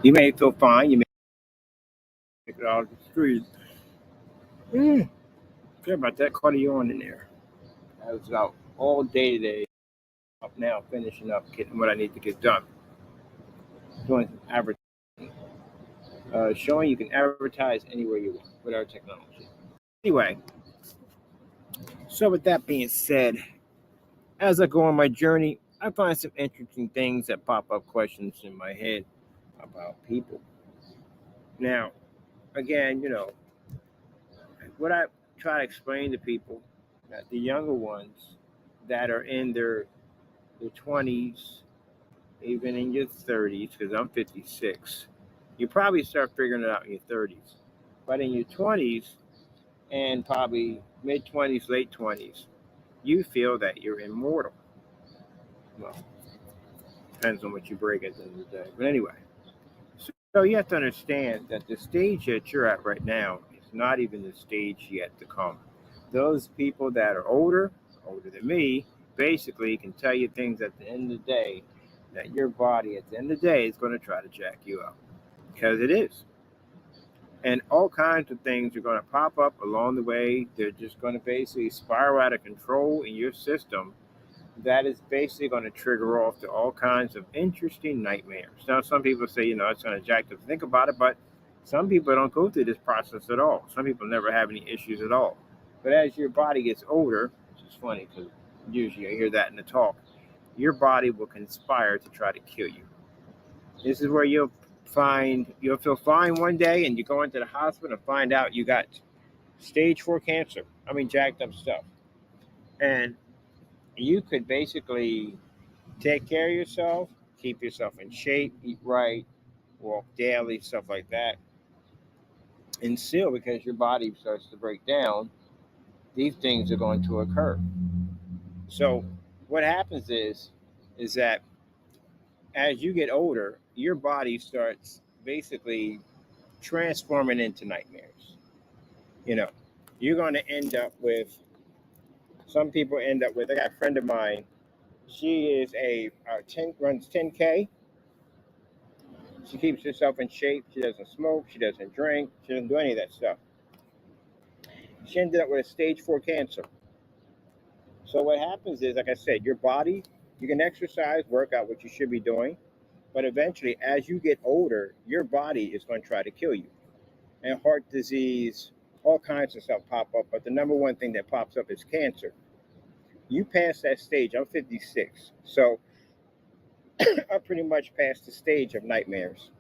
You may feel fine. You may make it out of the street. Care about that. Caught a yawn in there. I was out all day today. Up now, finishing up, getting what I need to get done. Doing some advertising, showing you can advertise anywhere you want with our technology. Anyway, so with that being said, as I go on my journey, I find some interesting things that pop up questions in my head about people. Now, again, what I try to explain to people that the younger ones that are in their 20s, even in your 30s, because I'm 56, you probably start figuring it out in your 30s. But in your 20s and probably mid 20s, late 20s, you feel that you're immortal. Well, depends on what you break at the end of the day. But anyway, so you have to understand that the stage that you're at right now is not even the stage yet to come. Those people that are older than me, basically can tell you things at the end of the day that your body at the end of the day is going to try to jack you up because it is. And all kinds of things are going to pop up along the way. They're just going to basically spiral out of control in your system. That is basically going to trigger off to all kinds of interesting nightmares. Now, some people say, it's going to jack them to think about it, but some people don't go through this process at all. Some people never have any issues at all. But as your body gets older, which is funny because usually I hear that in the talk, your body will conspire to try to kill you. This is where you'll feel fine one day and you go into the hospital and find out you got stage 4 cancer. I mean, jacked up stuff. And you could basically take care of yourself, keep yourself in shape, eat right, walk daily, stuff like that. And still, because your body starts to break down, these things are going to occur. So what happens is that as you get older, your body starts basically transforming into nightmares. You know, you're going to end up with, some people end up with, I got a friend of mine, she is runs 10K. She keeps herself in shape. She doesn't smoke. She doesn't drink. She doesn't do any of that stuff. She ended up with a stage 4 cancer. So what happens is, like I said, your body, you can exercise, work out what you should be doing, but eventually, as you get older, your body is going to try to kill you. And heart disease, all kinds of stuff pop up. But the number one thing that pops up is cancer. You pass that stage. I'm 56. So I pretty much passed the stage of nightmares.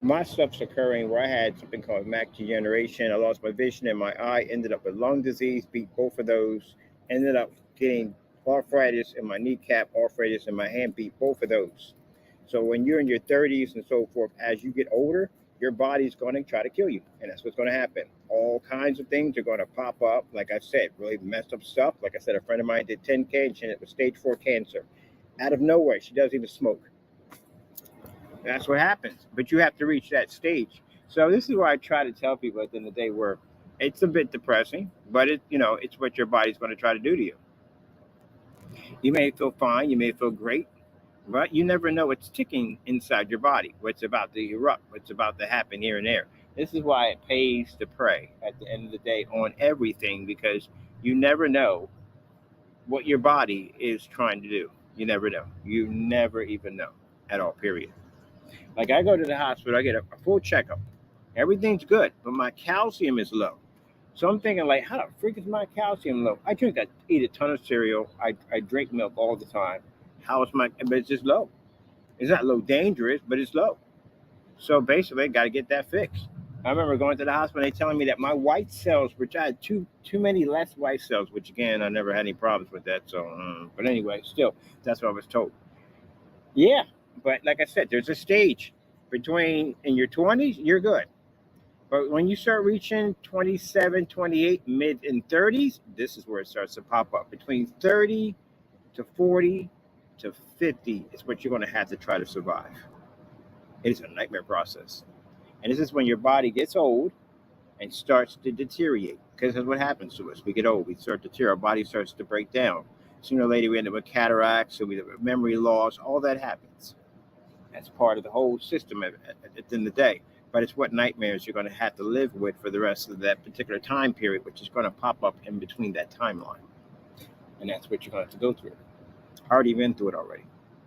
My stuff's occurring where I had something called mac degeneration. I lost my vision in my eye, ended up with lung disease, beat both of those, ended up getting arthritis in my kneecap, arthritis in my hand, beat both of those. So when you're in your 30s and so forth, as you get older, your body's going to try to kill you. And that's what's going to happen. All kinds of things are going to pop up. Like I said, really messed up stuff. Like I said, a friend of mine did 10K and she ended up with stage 4 cancer. Out of nowhere, she doesn't even smoke. That's what happens. But you have to reach that stage. So this is why I try to tell people at the end of the day where it's a bit depressing, but it's what your body's going to try to do to you. You may feel fine, you may feel great, but you never know what's ticking inside your body, what's about to erupt, what's about to happen here and there. This is why it pays to pray at the end of the day on everything because you never know what your body is trying to do. You never know. You never even know at all, period. Like I go to the hospital, I get a full checkup. Everything's good, but my calcium is low. So I'm thinking, like, how the freak is my calcium low? Eat a ton of cereal. I drink milk all the time. How is but it's just low. It's not low dangerous, but it's low. So basically, I got to get that fixed. I remember going to the hospital, and they telling me that my white cells, which I had too many less white cells, which again, I never had any problems with that. So, but anyway, still, that's what I was told. Yeah, but like I said, there's a stage between in your 20s, you're good. But when you start reaching 27, 28, mid and 30s, this is where it starts to pop up. Between 30 to 40 to 50 is what you're going to have to try to survive. It is a nightmare process. And this is when your body gets old and starts to deteriorate. Because that's what happens to us. We get old, we start to deteriorate, our body starts to break down. Sooner or later, we end up with cataracts, so we have memory loss, all that happens. That's part of the whole system at the end of the day. But it's what nightmares you're going to have to live with for the rest of that particular time period, which is going to pop up in between that timeline. And that's what you're going to have to go through. I already been through it already.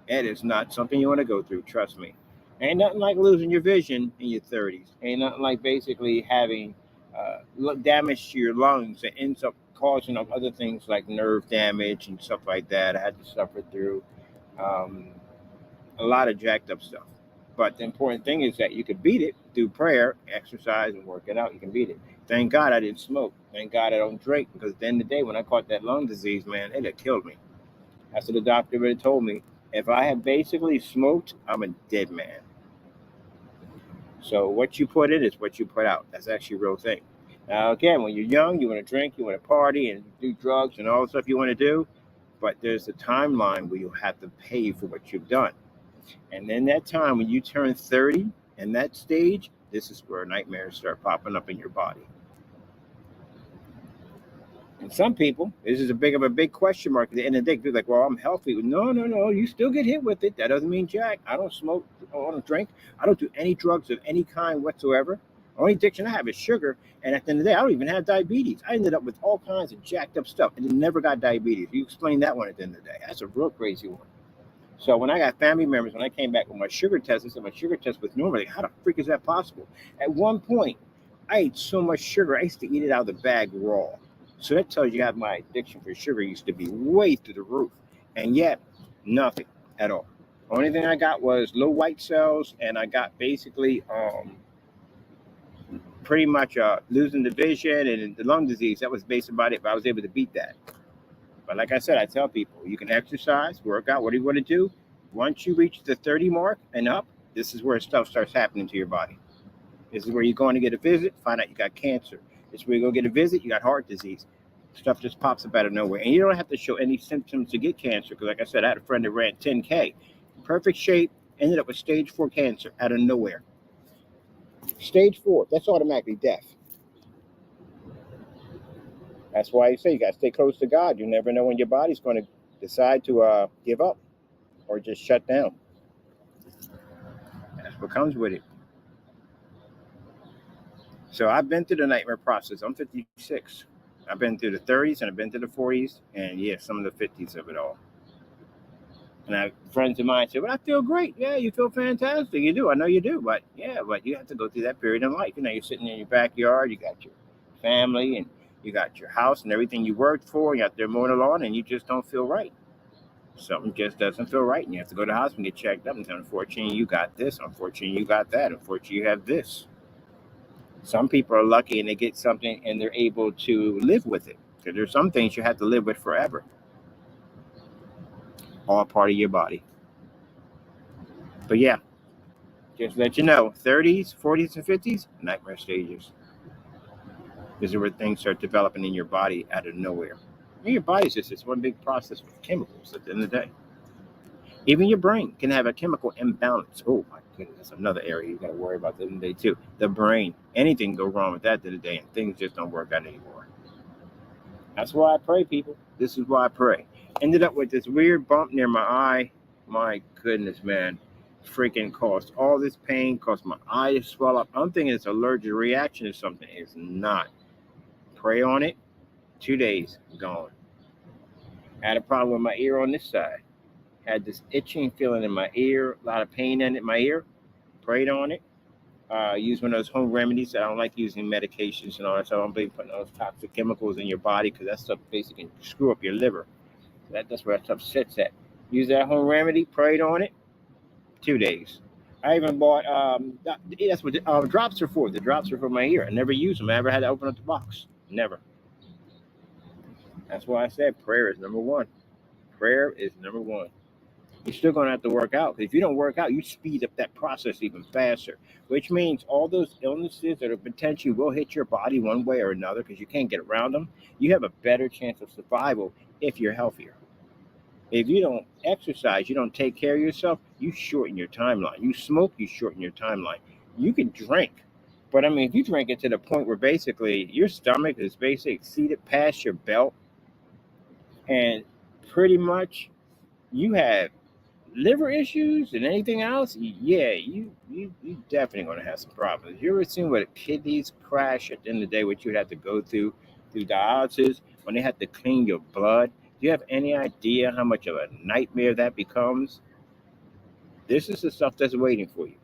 It is not something you want to go through, trust me. Ain't nothing like losing your vision in your 30s. Ain't nothing like basically having damage to your lungs that ends up causing other things like nerve damage and stuff like that. I had to suffer through um, a lot of jacked up stuff. But the important thing is that you can beat it through prayer, exercise, and working out. You can beat it. Thank God I didn't smoke. Thank God I don't drink, because at the end of the day, when I caught that lung disease, man, it had killed me. That's what the doctor would have told me. If I had basically smoked, I'm a dead man. So what you put in is what you put out. That's actually a real thing. Now, again, when you're young, you want to drink, you want to party and do drugs and all the stuff you want to do. But there's a timeline where you have to pay for what you've done. And then that time when you turn 30 in that stage, this is where nightmares start popping up in your body. And some people, this is a big question mark at the end of the day. They're like, well, I'm healthy. No. You still get hit with it. That doesn't mean jack. I don't smoke. I don't drink. I don't do any drugs of any kind whatsoever. The only addiction I have is sugar. And at the end of the day, I don't even have diabetes. I ended up with all kinds of jacked up stuff and never got diabetes. You explain that one at the end of the day. That's a real crazy one. So when I got family members, when I came back with my sugar test, I said my sugar test was normal. Like, how the freak is that possible? At one point, I ate so much sugar, I used to eat it out of the bag raw. So that tells you how my addiction for sugar used to be way through the roof. And yet, nothing at all. Only thing I got was low white cells, and I got basically pretty much losing the vision and the lung disease. That was basically about it, but I was able to beat that. But like I said, I tell people, you can exercise, work out, what do you want to do? Once you reach the 30 mark and up, this is where stuff starts happening to your body. This is where you're going to get a visit, find out you got cancer. This is where you go get a visit, you got heart disease. Stuff just pops up out of nowhere. And you don't have to show any symptoms to get cancer. Because like I said, I had a friend that ran 10K. Perfect shape, ended up with stage 4 cancer out of nowhere. Stage 4, that's automatically death. That's why you say you got to stay close to God. You never know when your body's going to decide to give up or just shut down. That's what comes with it. So I've been through the nightmare process. I'm 56. I've been through the 30s and I've been through the 40s and yeah, some of the 50s of it all. And I have friends of mine say, well, I feel great. Yeah, you feel fantastic. You do. I know you do. But yeah, but you have to go through that period in life. You know, you're sitting in your backyard, you got your family and you got your house and everything you worked for. You're out there mowing the lawn and you just don't feel right. Something just doesn't feel right. And you have to go to the hospital and get checked up. And unfortunately, you got this. Unfortunately, you got that. Unfortunately, you have this. Some people are lucky and they get something and they're able to live with it. Because there's some things you have to live with forever. All part of your body. But yeah, just let you know, 30s, 40s, and 50s, nightmare stages. This is where things start developing in your body out of nowhere. And your body's just this one big process with chemicals at the end of the day. Even your brain can have a chemical imbalance. Oh my goodness, that's another area you got to worry about at the end of the day too. The brain, anything go wrong with that at the end of the day, and things just don't work out anymore. That's why I pray, people. This is why I pray. Ended up with this weird bump near my eye. My goodness, man. Freaking caused all this pain, caused my eye to swell up. I'm thinking it's an allergic reaction or something. It's not. Pray on it. 2 days, gone. Had a problem with my ear on this side. Had this itching feeling in my ear, a lot of pain in my ear. Prayed on it. Use one of those home remedies. I don't like using medications and all that, so I don't be putting those toxic chemicals in your body because that stuff basically can screw up your liver. That's where that stuff sits at. Use that home remedy. Prayed on it. 2 days. I even bought. That's what the drops are for. The drops are for my ear. I never use them. I never had to open up the box. Never. That's why I said prayer is number one. Prayer is number one. You're still going to have to work out. If you don't work out, you speed up that process even faster, which means all those illnesses that are potentially will hit your body one way or another because you can't get around them, you have a better chance of survival if you're healthier. If you don't exercise, you don't take care of yourself, you shorten your timeline. You smoke, you shorten your timeline. You can drink, but I mean, if you drink it to the point where basically your stomach is basically exceeded past your belt, and pretty much you have liver issues and anything else, yeah, you definitely gonna have some problems. You ever seen what kidneys crash at the end of the day, what you would have to go through dialysis when they have to clean your blood? Do you have any idea how much of a nightmare that becomes? This is the stuff that's waiting for you.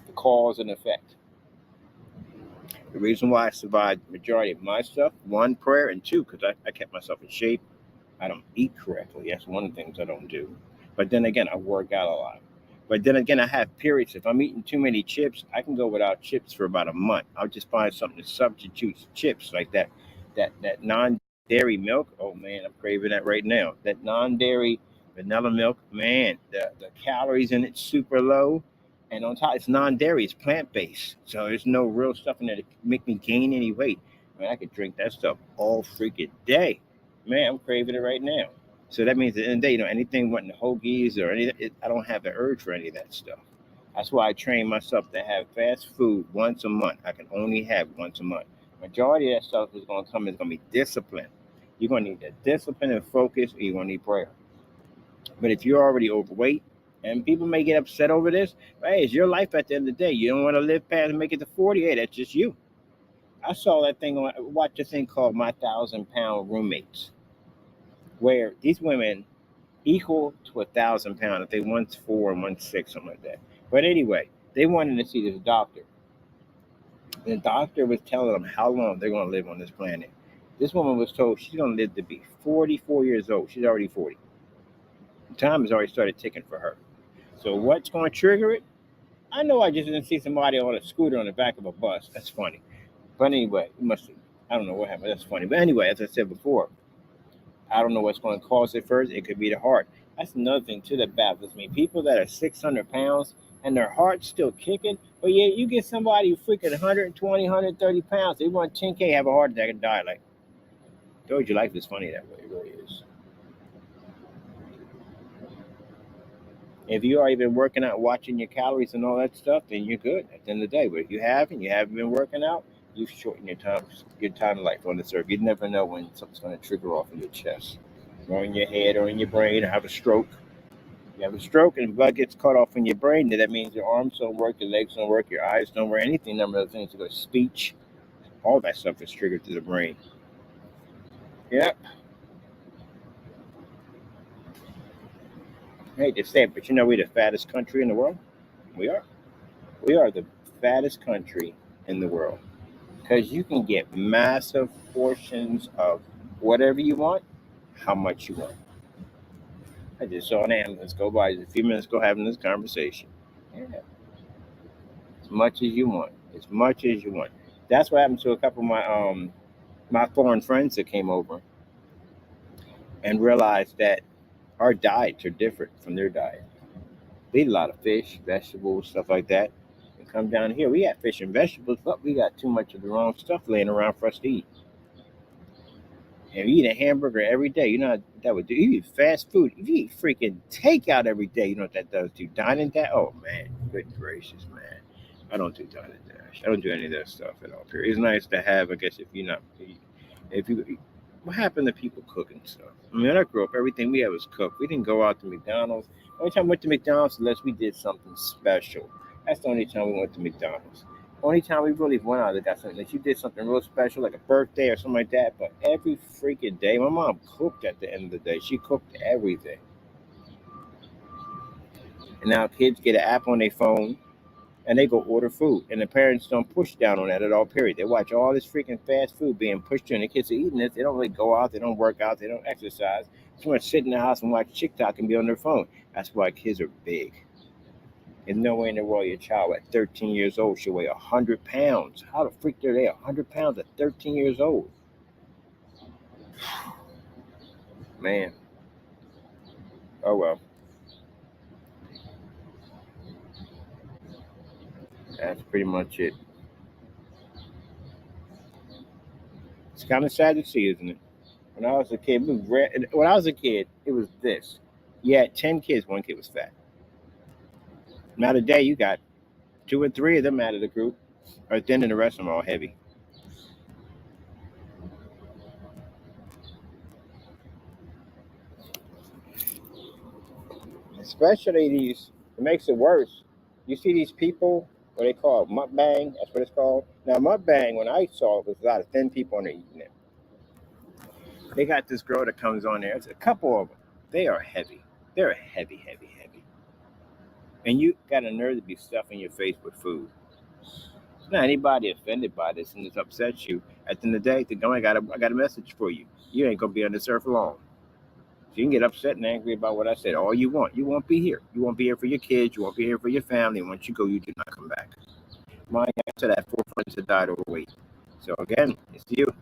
The cause and effect. The reason why I survived the majority of my stuff, one, prayer, and two, because I kept myself in shape. I don't eat correctly. That's one of the things I don't do. But then again, I work out a lot. But then again, I have periods. If I'm eating too many chips, I can go without chips for about a month. I'll just find something to substitute chips like that non-dairy milk. Oh man, I'm craving that right now. That non-dairy vanilla milk, man, the calories in it super low. And on top, it's non-dairy, it's plant-based. So there's no real stuff in there to make me gain any weight. Man, I could drink that stuff all freaking day. Man, I'm craving it right now. So that means at the end of the day, anything wanting hoagies or anything, I don't have the urge for any of that stuff. That's why I train myself to have fast food once a month. I can only have once a month. Majority of that stuff is going to be discipline. You're going to need that discipline and focus, or you're going to need prayer. But if you're already overweight, and people may get upset over this, hey, it's your life at the end of the day. You don't want to live past and make it to 40. Hey, that's just you. I saw that thing watched a thing called My 1,000-Pound Roommates, where these women equal to 1,000 pounds. If they one's 4 and one's 6, something like that. But anyway, they wanted to see this doctor. And the doctor was telling them how long they're going to live on this planet. This woman was told she's going to live to be 44 years old. She's already 40. Time has already started ticking for her. So what's going to trigger it? I know I just didn't see somebody on a scooter on the back of a bus. That's funny. But anyway, I don't know what happened. That's funny. But anyway, as I said before, I don't know what's going to cause it first. It could be the heart. That's another thing too that baffles me. People that are 600 pounds and their heart's still kicking, but yeah, you get somebody who freaking 120, 130 pounds, they want 10K, have a heart attack and die. Like, told you, life is funny that way. It really is. If you already been working out, watching your calories and all that stuff, then you're good at the end of the day. But if you haven't been working out, you've shortened your time of life on this earth. You never know when something's going to trigger off in your chest, or in your head, or in your brain, or have a stroke. You have a stroke and blood gets cut off in your brain, then that means your arms don't work, your legs don't work, your eyes don't work, anything, number of things, go speech, all that stuff is triggered to the brain. Yeah. I hate to say it, but we're the fattest country in the world. We are. We are the fattest country in the world because you can get massive portions of whatever you want, how much you want. I just saw an ambulance go by a few minutes ago having this conversation. Yeah. As much as you want. As much as you want. That's what happened to a couple of my foreign friends that came over and realized that our diets are different from their diet. They eat a lot of fish, vegetables, stuff like that. And come down here, we have fish and vegetables, but we got too much of the wrong stuff laying around for us to eat. And you eat a hamburger every day, you know what that would do? You eat fast food. If you eat freaking takeout every day, you know what that does to you? Dine and dash. Oh man, good gracious, man. I don't do dine and dash. I don't do any of that stuff at all. Period. It's nice to have, I guess, if you, what happened to people cooking stuff? I mean, when I grew up, everything we had was cooked. We didn't go out to McDonald's. The only time we went to McDonald's unless we did something special. That's the only time we went to McDonald's. Only time we really went out, they got something that you did something real special, like a birthday or something like that. But every freaking day, my mom cooked at the end of the day. She cooked everything. And now kids get an app on their phone and they go order food. And the parents don't push down on that at all, period. They watch all this freaking fast food being pushed in. The kids are eating it. They don't really go out. They don't work out. They don't exercise. They want to sit in the house and watch TikTok and be on their phone. That's why kids are big. There's no way in the world your child at 13 years old should weigh 100 pounds. How the freak are they 100 pounds at 13 years old? Man. Oh, well. That's pretty much it. It's kind of sad to see, isn't it? When I was a kid, it was this. You had 10 kids, one kid was fat. Now today, you got 2 or 3 of them out of the group are thin and the rest of them are all heavy. especially these, it makes it worse. You see these people, what they call it, mukbang, that's what it's called. Now, mukbang, when I saw it, was a lot of thin people on there eating it. They got this girl that comes on there. It's a couple of them. They are heavy. They're heavy, heavy, heavy. And you got a nerve to be stuffing your face with food. Now, anybody offended by this and this upsets you, at the end of the day, I got a message for you. You ain't going to be on this earth long. So you can get upset and angry about what I said all you want. You won't be here. You won't be here for your kids. You won't be here for your family. And once you go, you do not come back. My answer to that 4 friends that died overweight. So again, it's you.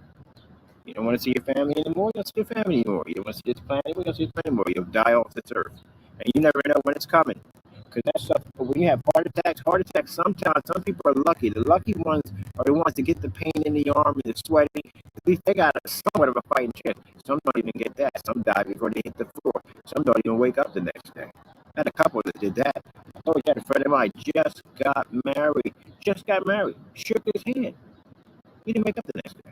You don't want to see your family anymore. You don't see your family anymore. You don't want to see this planet anymore. You don't see this planet anymore. You'll die off this earth. And you never know when it's coming. Because that stuff, when you have heart attacks, sometimes some people are lucky. The lucky ones are the ones that get the pain in the arm and the sweating. At least they got somewhat of a fighting chance. Some don't even get that. Some die before they hit the floor. Some don't even wake up the next day. I had a couple that did that. I told you, I had a friend of mine just got married, shook his hand. He didn't wake up the next day.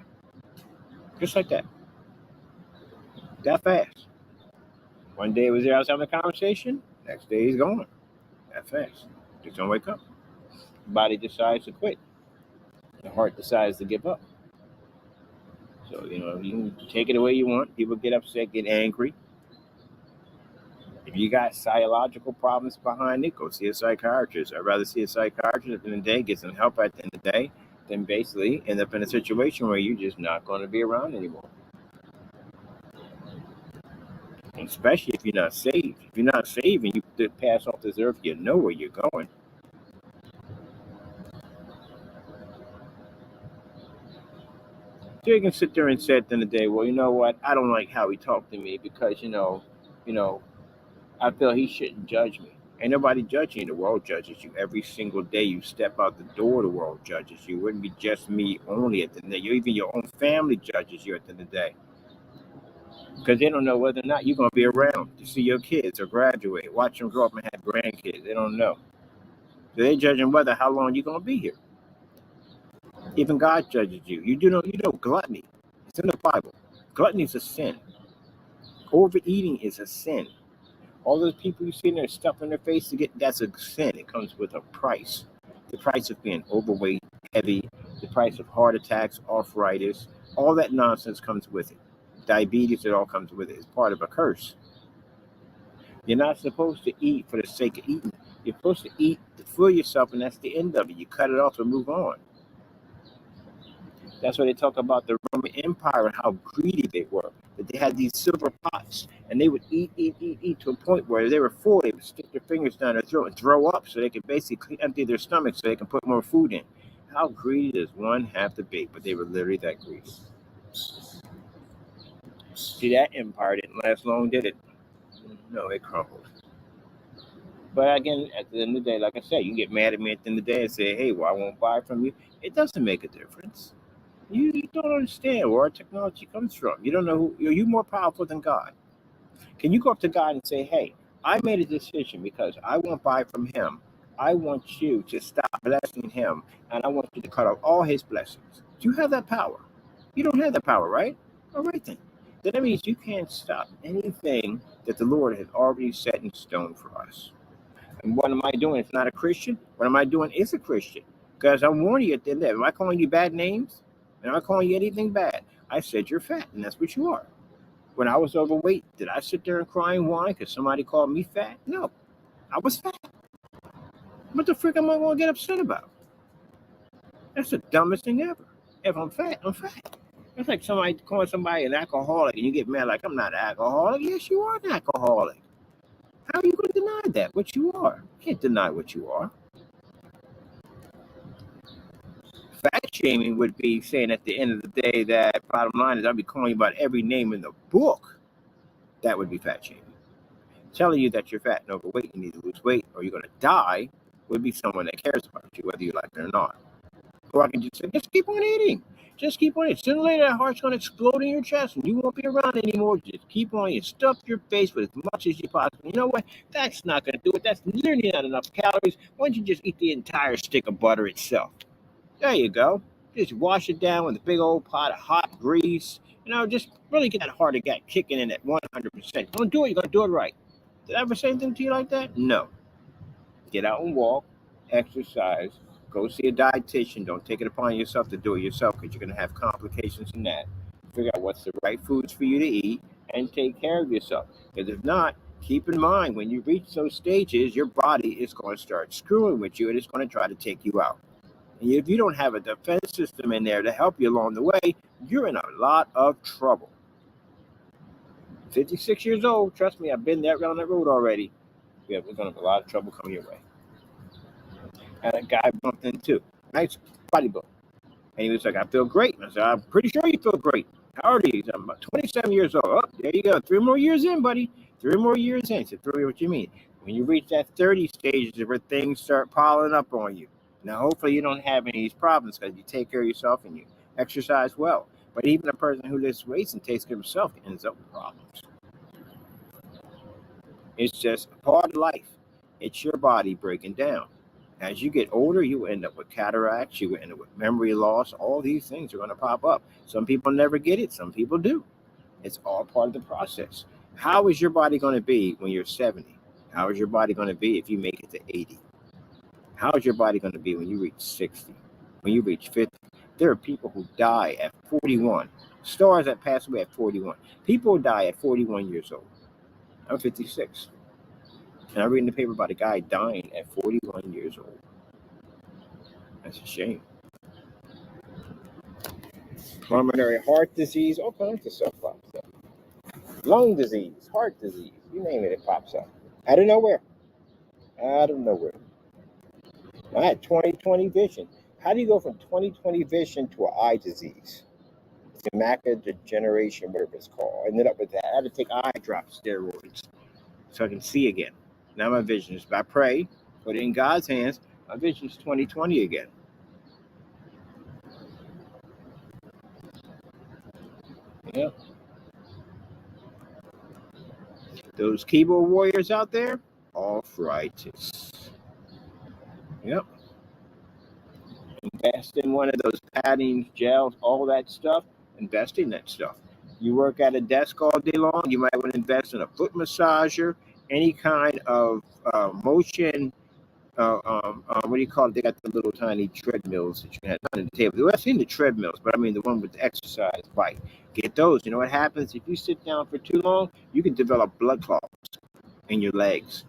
Just like that. That fast. One day I was having a conversation. Next day he's gone. That fast. Just don't wake up. The body decides to quit. The heart decides to give up. So, you can take it the way you want. People get upset, get angry. If you got psychological problems behind it, go see a psychiatrist. I'd rather see a psychiatrist at the end of the day, get some help at the end of the day, than basically end up in a situation where you're just not going to be around anymore. Especially if you're not saved. If you're not saved and you pass off this earth, you know where you're going. So you can sit there and say at the end of the day, well, you know what? I don't like how he talked to me because, I feel he shouldn't judge me. Ain't nobody judging you. The world judges you every single day. You step out the door, the world judges you. It wouldn't be just me only at the end of the day. Even your own family judges you at the end of the day. Because they don't know whether or not you're going to be around to see your kids or graduate, watch them grow up and have grandkids. They don't know. So they're judging whether how long you're going to be here. Even God judges you. You know gluttony. It's in the Bible. Gluttony is a sin. Overeating is a sin. All those people you see there stuffing their face to get, that's a sin. It comes with a price. The price of being overweight, heavy, the price of heart attacks, arthritis, all that nonsense comes with it. Diabetes, it all comes with it. It's part of a curse. You're not supposed to eat for the sake of eating. You're supposed to eat to fill yourself, and that's the end of it. You cut it off and move on. That's why they talk about the Roman Empire and how greedy they were. That they had these silver pots, and they would eat to a point where they were full. They would stick their fingers down their throat and throw up so they could basically empty their stomach so they can put more food in. How greedy does one have to be? But they were literally that greedy. See, that empire didn't last long, did it? No, it crumbled. But again, at the end of the day, like I said, you can get mad at me at the end of the day and say, hey, well, I won't buy from you. It doesn't make a difference. You don't understand where our technology comes from. You don't know you're more powerful than God. Can you go up to God and say, hey, I made a decision because I won't buy from him. I want you to stop blessing him, and I want you to cut off all his blessings. Do you have that power? You don't have that power, right? All right, then. Then that means you can't stop anything that the Lord has already set in stone for us. And what am I doing? It's not a Christian. What am I doing? It's a Christian. Because I'm warning you at the end of it. Am I calling you bad names? Am I calling you anything bad? I said you're fat, and that's what you are. When I was overweight, did I sit there and cry and whine because somebody called me fat? No. I was fat. What the frick am I going to get upset about? That's the dumbest thing ever. If I'm fat, I'm fat. It's like somebody calling somebody an alcoholic, and you get mad like, I'm not an alcoholic. Yes, you are an alcoholic. How are you going to deny that? What you are? You can't deny what you are. Fat shaming would be saying at the end of the day that bottom line is I'll be calling you about every name in the book. That would be fat shaming. Telling you that you're fat and overweight, you need to lose weight, or you're going to die, would be someone that cares about you, whether you like it or not. Or I can just say, just keep on eating. Just keep on eating. Sooner or later, that heart's going to explode in your chest, and you won't be around anymore. Just keep on eating. Stuff your face with as much as you possibly. You know what? That's not going to do it. That's literally not enough calories. Why don't you just eat the entire stick of butter itself? There you go. Just wash it down with a big old pot of hot grease. Just really get that heart again kicking in at 100%. Don't do it. You're going to do it right. Did I ever say anything to you like that? No. Get out and walk, exercise, go see a dietitian. Don't take it upon yourself to do it yourself because you're going to have complications in that. Figure out what's the right foods for you to eat and take care of yourself. Because if not, keep in mind when you reach those stages, your body is going to start screwing with you and it's going to try to take you out. And if you don't have a defense system in there to help you along the way, you're in a lot of trouble. 56 years old, trust me, I've been down that road already. Yeah, we're going to have a lot of trouble coming your way. And a guy bumped into, nice bodybuilder. And he was like, I feel great. And I said, I'm pretty sure you feel great. How old are you? I'm about 27 years old. Oh, there you go. 3 more years in, buddy. 3 more years in. I said, 3, what you mean? When you reach that 30 stage is where things start piling up on you. Now, hopefully you don't have any of these problems because you take care of yourself and you exercise well. But even a person who lifts weights and takes care of himself ends up with problems. It's just a part of life. It's your body breaking down. As you get older, you end up with cataracts, you end up with memory loss. All these things are going to pop up. Some people never get it, some people do. It's all part of the process. How is your body going to be when you're 70? How is your body going to be if you make it to 80? How is your body going to be when you reach 60? When you reach 50? There are people who die at 41. Stars that pass away at 41. People die at 41 years old. I'm 56. And I read in the paper about a guy dying at 41 years old. That's a shame. Pulmonary heart disease, all kinds of stuff pops up. Lung disease, heart disease, you name it, it pops up. Out of nowhere. Out of nowhere. I had 20/20 vision. How do you go from 20/20 vision to an eye disease? It's macular degeneration, whatever it's called. I ended up with that. I had to take eye drop steroids so I can see again. Now my vision is, I pray, put it in God's hands, my vision is 20/20 again. Yeah. Those keyboard warriors out there, arthritis. Yep. Invest in one of those padding gels, all that stuff. Invest in that stuff. You work at a desk all day long, you might want to invest in a foot massager, any kind of motion. What do you call it? They got the little tiny treadmills that you can have on the table. I've seen the treadmills, but I mean the one with the exercise bike. Get those. You know what happens if you sit down for too long? You can develop blood clots in your legs.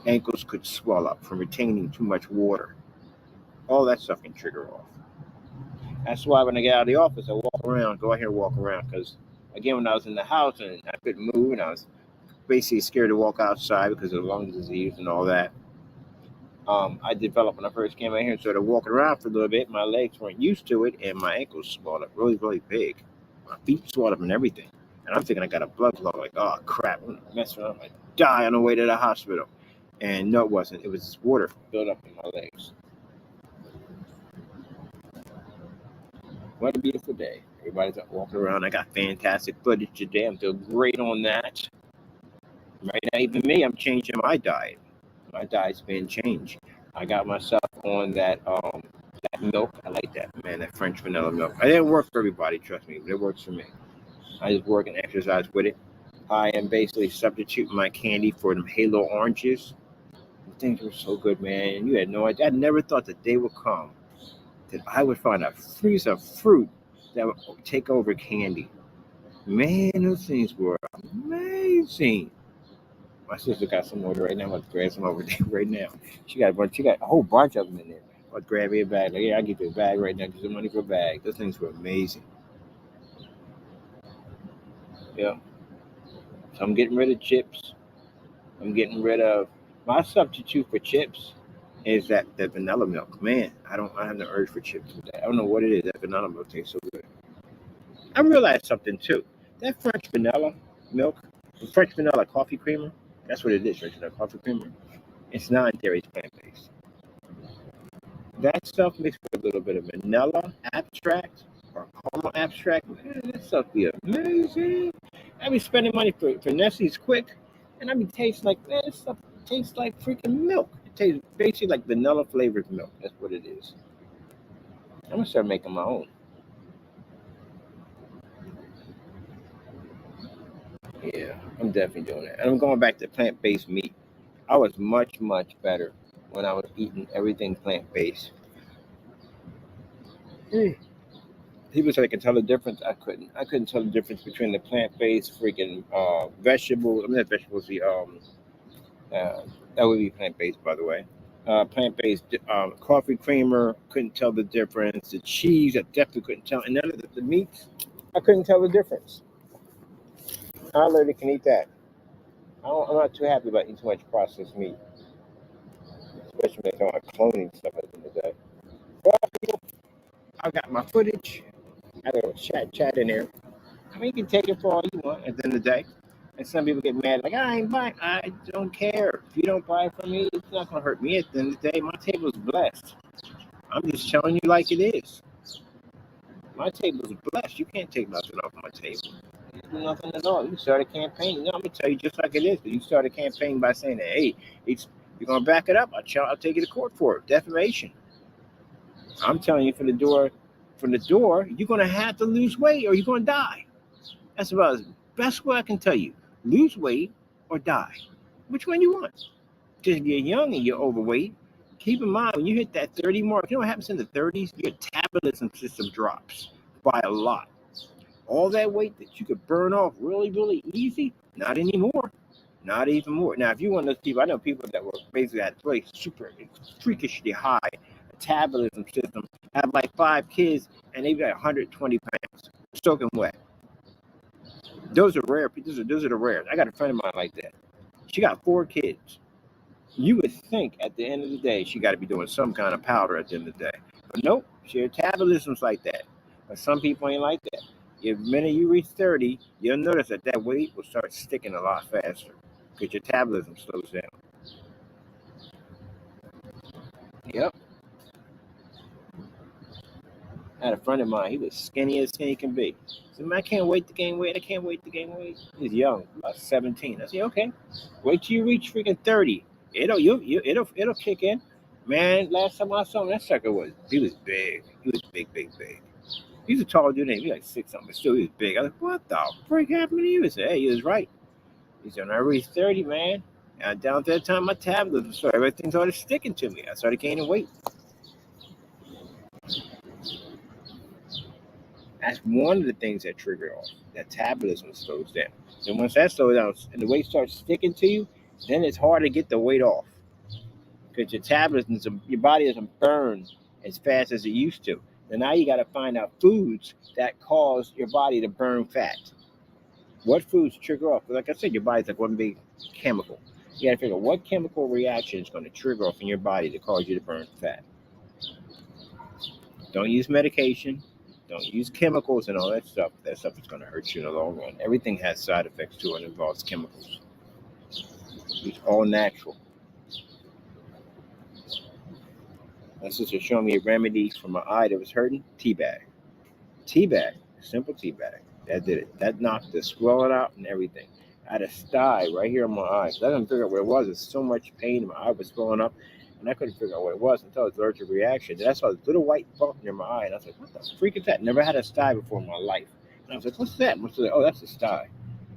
Ankles could swell up from retaining too much water. All that stuff can trigger off. That's why when I get out of the office, I walk around, go out here and walk around. Because, again, when I was in the house and I couldn't move and I was basically scared to walk outside because of lung disease and all that, I developed when I first came out here and started walking around for a little bit. My legs weren't used to it and my ankles swelled up really, really big. My feet swelled up and everything. And I'm thinking I got a blood clot. Like, oh, crap, I'm messing around. I die on the way to the hospital. And no, it wasn't. It was just water built up in my legs. What a beautiful day. Everybody's out walking around. I got fantastic footage today. I'm feeling great on that. Right now, even me, I'm changing my diet. My diet's been changed. I got myself on that milk. I like that, man, that French vanilla milk. It didn't work for everybody, trust me, but it works for me. I just work and exercise with it. I am basically substituting my candy for them Halo oranges. The things were so good, man. You had no idea. I never thought the day would come that I would find a piece of fruit that would take over candy. Man, those things were amazing. My sister got some order right now. I'm about to grab some over there right now. She got a whole bunch of them in there. I'll grab me a bag. Like, yeah, I'll give you a bag right now. Give some money for a bag. Those things were amazing. Yeah. So I'm getting rid of chips. I'm getting rid of my substitute for chips is that the vanilla milk. Man, I have no urge for chips today. I don't know what it is. That vanilla milk tastes so good. I realized something too. That French vanilla milk, the French vanilla coffee creamer, that's what it is, French vanilla coffee creamer. It's non-dairy, it's plant-based. That stuff mixed with a little bit of vanilla abstract or caramel abstract, man, that stuff be amazing. I be spending money for Nestle's Quick, and I be tasting like, man, this stuff tastes like freaking milk. It tastes basically like vanilla flavored milk. That's what it is. I'm gonna start making my own. Yeah, I'm definitely doing that. And I'm going back to plant-based meat. I was much, much better when I was eating everything plant-based. People said I could tell the difference. I couldn't. I couldn't tell the difference between the plant-based freaking vegetables. I mean, not vegetables. The uh, that would be plant-based, by the way. Plant-based coffee creamer. Couldn't tell the difference. The cheese, I definitely couldn't tell. And none of the meats, I couldn't tell the difference. I literally can eat that. I'm not too happy about eating too much processed meat, especially when they're talking about cloning stuff at the end of the day. Well, I got my footage. I got a chat in there. I mean, you can take it for all you want at the end of the day. And some people get mad, like, I ain't buying. I don't care. If you don't buy it from me, it's not going to hurt me at the end of the day. My table is blessed. I'm just telling you like it is. My table is blessed. You can't take nothing off my table. You do nothing at all. You start a campaign. No, I'm going to tell you just like it is. But you start a campaign by saying that, hey, you're going to back it up. I'll take you to court for it. Defamation. I'm telling you from the door, you're going to have to lose weight or you're going to die. That's about the best way I can tell you. Lose weight or die. Which one you want? Just you're young and you're overweight. Keep in mind, when you hit that 30 mark, you know what happens in the 30s? Your metabolism system drops by a lot. All that weight that you could burn off really, really easy, not anymore. Not even more. Now, if you want those people, I know people that were basically at really super freakishly high metabolism system, have like 5 kids, and they've got 120 pounds, soaking wet. Those are rare. Those are the rares. I got a friend of mine like that. She got 4 kids. You would think at the end of the day she got to be doing some kind of powder at the end of the day, but nope. She metabolism's like that. But some people ain't like that. The minute you reach 30, you'll notice that weight will start sticking a lot faster because your metabolism slows down. Yep. I had a friend of mine. He was skinny as skinny can be. He said, "Man, I can't wait to gain weight. I can't wait to gain weight." He's young, about 17. I said, "Okay, wait till you reach freaking 30. It'll kick in." Man, last time I saw him, that sucker he was big. He was big, big, big. He's a tall dude. He was like 6 something, but still he was big. I was like, "What the freak happened to you?" He said, "Hey, he was right." He said, "When I reached 30, man, and down at that time, my metabolism started, everything started sticking to me. I started gaining weight." That's one of the things that trigger off. That metabolism slows down. And once that slows down and the weight starts sticking to you, then it's hard to get the weight off because your body doesn't burn as fast as it used to. And now you got to find out foods that cause your body to burn fat. What foods trigger off? Like I said, your body's like one big chemical. You got to figure out what chemical reaction is going to trigger off in your body to cause you to burn fat. Don't use medication. Don't use chemicals and all that stuff. That stuff is going to hurt you in the long run. Everything has side effects too and involves chemicals. It's all natural. My sister showed me a remedy for my eye that was hurting. Tea bag. Tea bag. Simple tea bag. That did it. That knocked the swelling out and everything. I had a sty right here on my eye. I couldn't figure out what it was. There's so much pain. My eye was swelling up. And I couldn't figure out what it was until it was allergic reaction. Then I saw this little white bump near my eye, and I was like, "What the freak is that?" Never had a sty before in my life. And I was like, "What's that?" And I like, "Oh, that's a sty."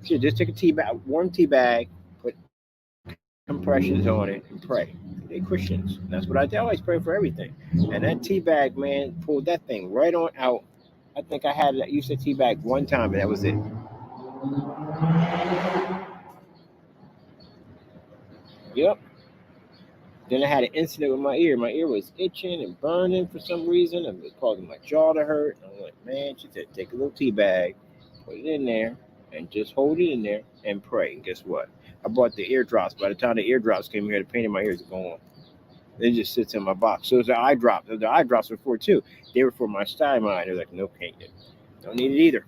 She just take a tea bag, warm tea bag, put compressions on it, and pray. They're Christians. And that's what I do. I always pray for everything. And that tea bag, man, pulled that thing right on out. I think I had that used the tea bag one time, and that was it. Yep. Then I had an incident with my ear. My ear was itching and burning for some reason. It was causing my jaw to hurt. And I'm like, man, she said, take a little tea bag, put it in there, and just hold it in there and pray. And guess what? I bought the eardrops. By the time the eardrops came here, the pain in my ears is gone. It just sits in my box. So it's the eye drops. The eye drops were for too. They were for my sty mine. They're like, no, can't get. Don't need it either.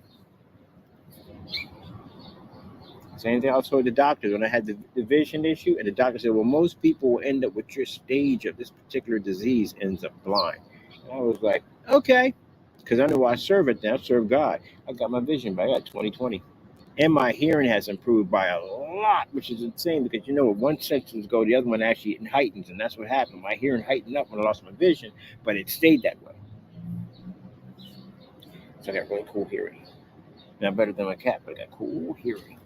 Same thing I told the doctor when I had the vision issue, and the doctor said, "Well, most people will end up with your stage of this particular disease ends up blind." And I was like, "Okay," because I know I serve it now. I serve God. I got my vision back. I got 20/20, and my hearing has improved by a lot, which is insane because you know, when one senses go, the other one actually heightens, and that's what happened. My hearing heightened up when I lost my vision, but it stayed that way. So I got really cool hearing. Not better than my cat, but I got cool hearing.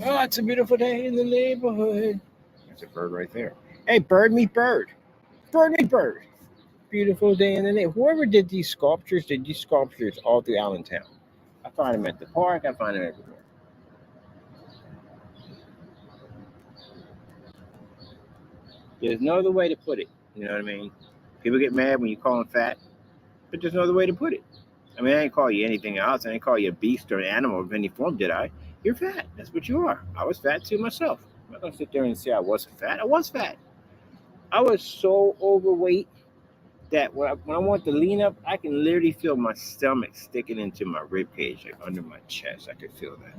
Oh, it's a beautiful day in the neighborhood. That's a bird right there. Hey, bird meet bird. Bird meet bird. Beautiful day in the neighborhood. Whoever did these sculptures all through Allentown. I find them at the park. I find them everywhere. There's no other way to put it. You know what I mean? People get mad when you call them fat, but there's no other way to put it. I mean, I didn't call you anything else. I didn't call you a beast or an animal of any form, did I? You're fat. That's what you are. I was fat too myself. I'm not gonna sit there and say I wasn't fat. I was fat. I was so overweight that when I want to lean up, I can literally feel my stomach sticking into my rib cage, like under my chest. I could feel that.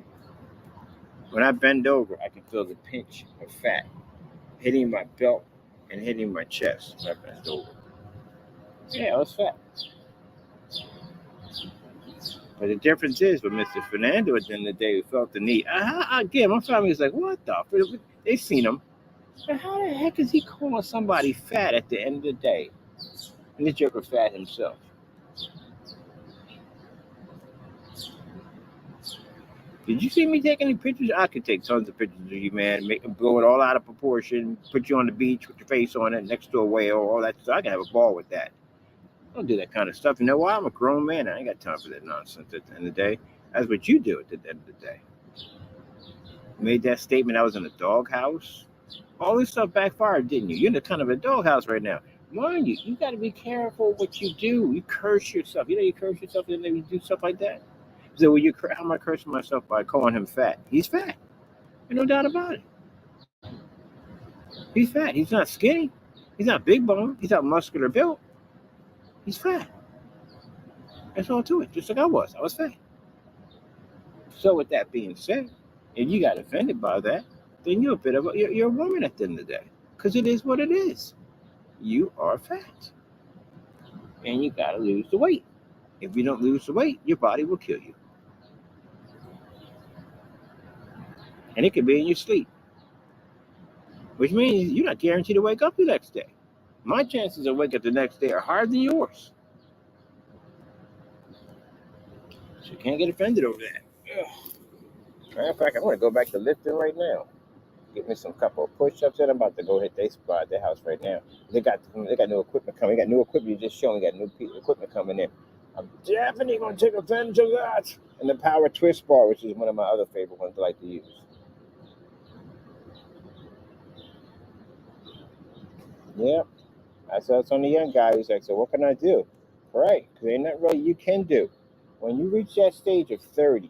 When I bend over, I can feel the pinch of fat hitting my belt and hitting my chest when I bend over. Yeah, I was fat. But the difference is with Mr. Fernando at the end of the day, who felt the need. Again, my family was like, what the? They seen him. But how the heck is he calling somebody fat at the end of the day? And the joker fat himself. Did you see me take any pictures? I could take tons of pictures of you, man. Blow it all out of proportion. Put you on the beach with your face on it, next to a whale, all that stuff. I can have a ball with that. I don't do that kind of stuff. You know why? I'm a grown man. I ain't got time for that nonsense at the end of the day. That's what you do at the end of the day. You made that statement I was in a doghouse. All this stuff backfired, didn't you? You're in a kind of a doghouse right now. Mind you, you got to be careful what you do. You curse yourself. You know, you curse yourself and then you do stuff like that. So, how am I cursing myself by calling him fat? He's fat. There's no doubt about it. He's fat. He's not skinny. He's not big bone. He's not muscular built. He's fat. That's all to it. Just like I was. I was fat. So, with that being said, if you got offended by that, then you're a bit of you're a woman at the end of the day. Because it is what it is. You are fat. And you got to lose the weight. If you don't lose the weight, your body will kill you. And it could be in your sleep, which means you're not guaranteed to wake up the next day. My chances of waking up the next day are higher than yours. So you can't get offended over that. Ugh. Matter of fact, I want to go back to lifting right now. Get me some couple of push-ups in. I'm about to go hit their spot at their house right now. They got new equipment coming. They got new equipment. You just showing. Got new equipment coming in. I'm definitely gonna take advantage of that. And the power twist bar, which is one of my other favorite ones I like to use. Yep. I saw it's on the young guy who's like, so what can I do? Right, because ain't nothing really you can do. When you reach that stage of 30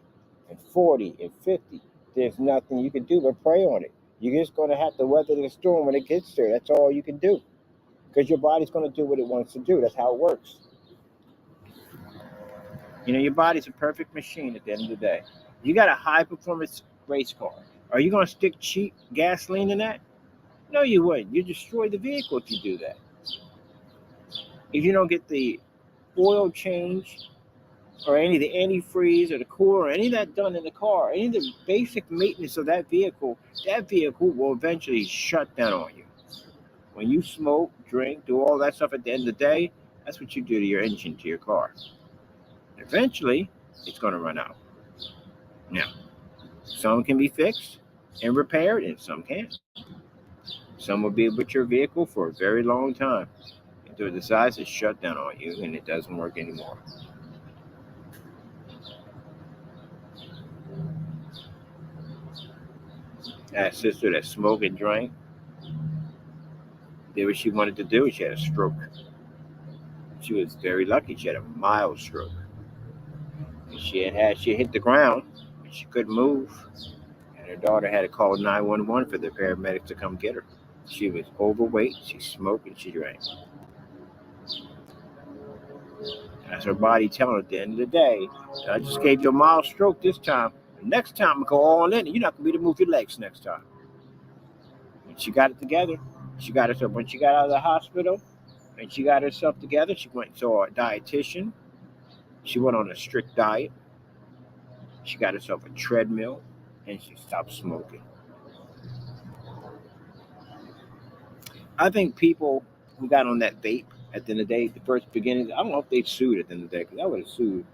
and 40 and 50, there's nothing you can do but pray on it. You're just going to have to weather the storm when it gets there. That's all you can do. Because your body's going to do what it wants to do. That's how it works. You know, your body's a perfect machine at the end of the day. You got a high performance race car. Are you going to stick cheap gasoline in that? No, you wouldn't. You destroy the vehicle if you do that. If you don't get the oil change or any of the antifreeze or the cooler or any of that done in the car, any of the basic maintenance of that vehicle will eventually shut down on you. When you smoke, drink, do all that stuff at the end of the day, that's what you do to your engine, to your car. Eventually, it's going to run out. Now, some can be fixed and repaired, and some can't. Some will be with your vehicle for a very long time until it decides to shut down on you and it doesn't work anymore. I had a sister that smoked and drank, did what she wanted to do, and she had a stroke. She was very lucky. She had a mild stroke. And she hit the ground, and she couldn't move. And her daughter had to call 911 for the paramedics to come get her. She was overweight, she smoked, and she drank. That's her body telling her at the end of the day, I just gave you a mild stroke this time. The next time, go all in, and you're not going to be able to move your legs next time. And she got it together. She got herself, when she got out of the hospital, and she got herself together, she went and saw a dietitian. She went on a strict diet. She got herself a treadmill, and she stopped smoking. I think people who got on that vape at the end of the day, the first beginning, I don't know if they sued at the end of the day, because I would have sued.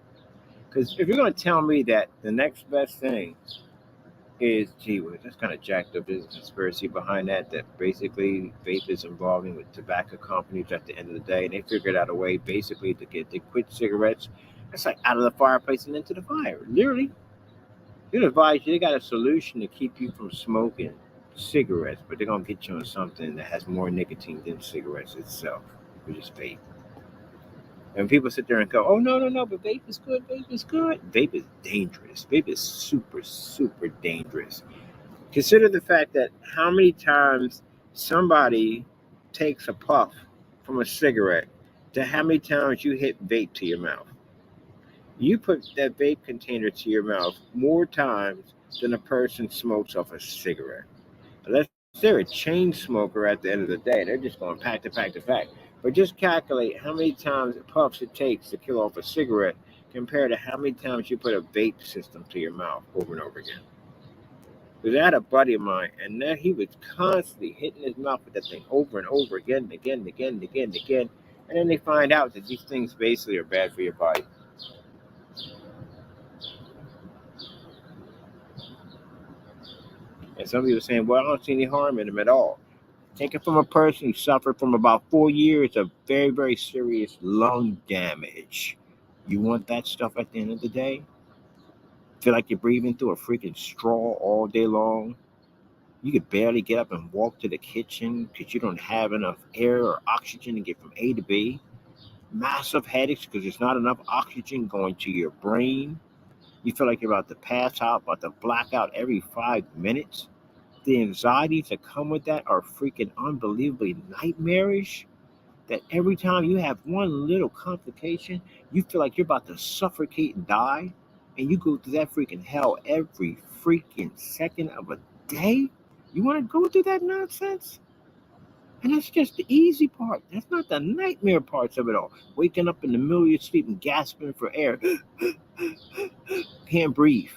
Because if you're going to tell me that the next best thing is, gee whiz, that's kind of jacked up. There's a conspiracy behind that basically vape is involving with tobacco companies at the end of the day, and they figured out a way basically to get to quit cigarettes. It's like out of the fireplace and into the fire. Literally, they advise you, they got a solution to keep you from smoking cigarettes, but they're gonna get you on something that has more nicotine than cigarettes itself, which is vape. And people sit there and go, "Oh no, but vape is good. Vape is good. Vape is dangerous. Vape is super, super dangerous." Consider the fact that how many times somebody takes a puff from a cigarette to how many times you hit vape to your mouth. You put that vape container to your mouth more times than a person smokes off a cigarette. Unless they're a chain smoker at the end of the day, they're just going pack to pack to pack. But just calculate how many times puffs it takes to kill off a cigarette compared to how many times you put a vape system to your mouth over and over again. Because I had a buddy of mine, and then he was constantly hitting his mouth with that thing over and over again, and again, and again, and again, and again. And then they find out that these things basically are bad for your body. And some people are saying, well, I don't see any harm in them at all. Take it from a person who suffered from about 4 years of very, very serious lung damage. You want that stuff at the end of the day? Feel like you're breathing through a freaking straw all day long? You could barely get up and walk to the kitchen because you don't have enough air or oxygen to get from A to B. Massive headaches because there's not enough oxygen going to your brain. You feel like you're about to pass out, about to black out every 5 minutes. The anxieties that come with that are freaking unbelievably nightmarish. That every time you have one little complication, you feel like you're about to suffocate and die. And you go through that freaking hell every freaking second of a day. You want to go through that nonsense? And that's just the easy part. That's not the nightmare parts of it all. Waking up in the middle of your sleep and gasping for air. Can't breathe.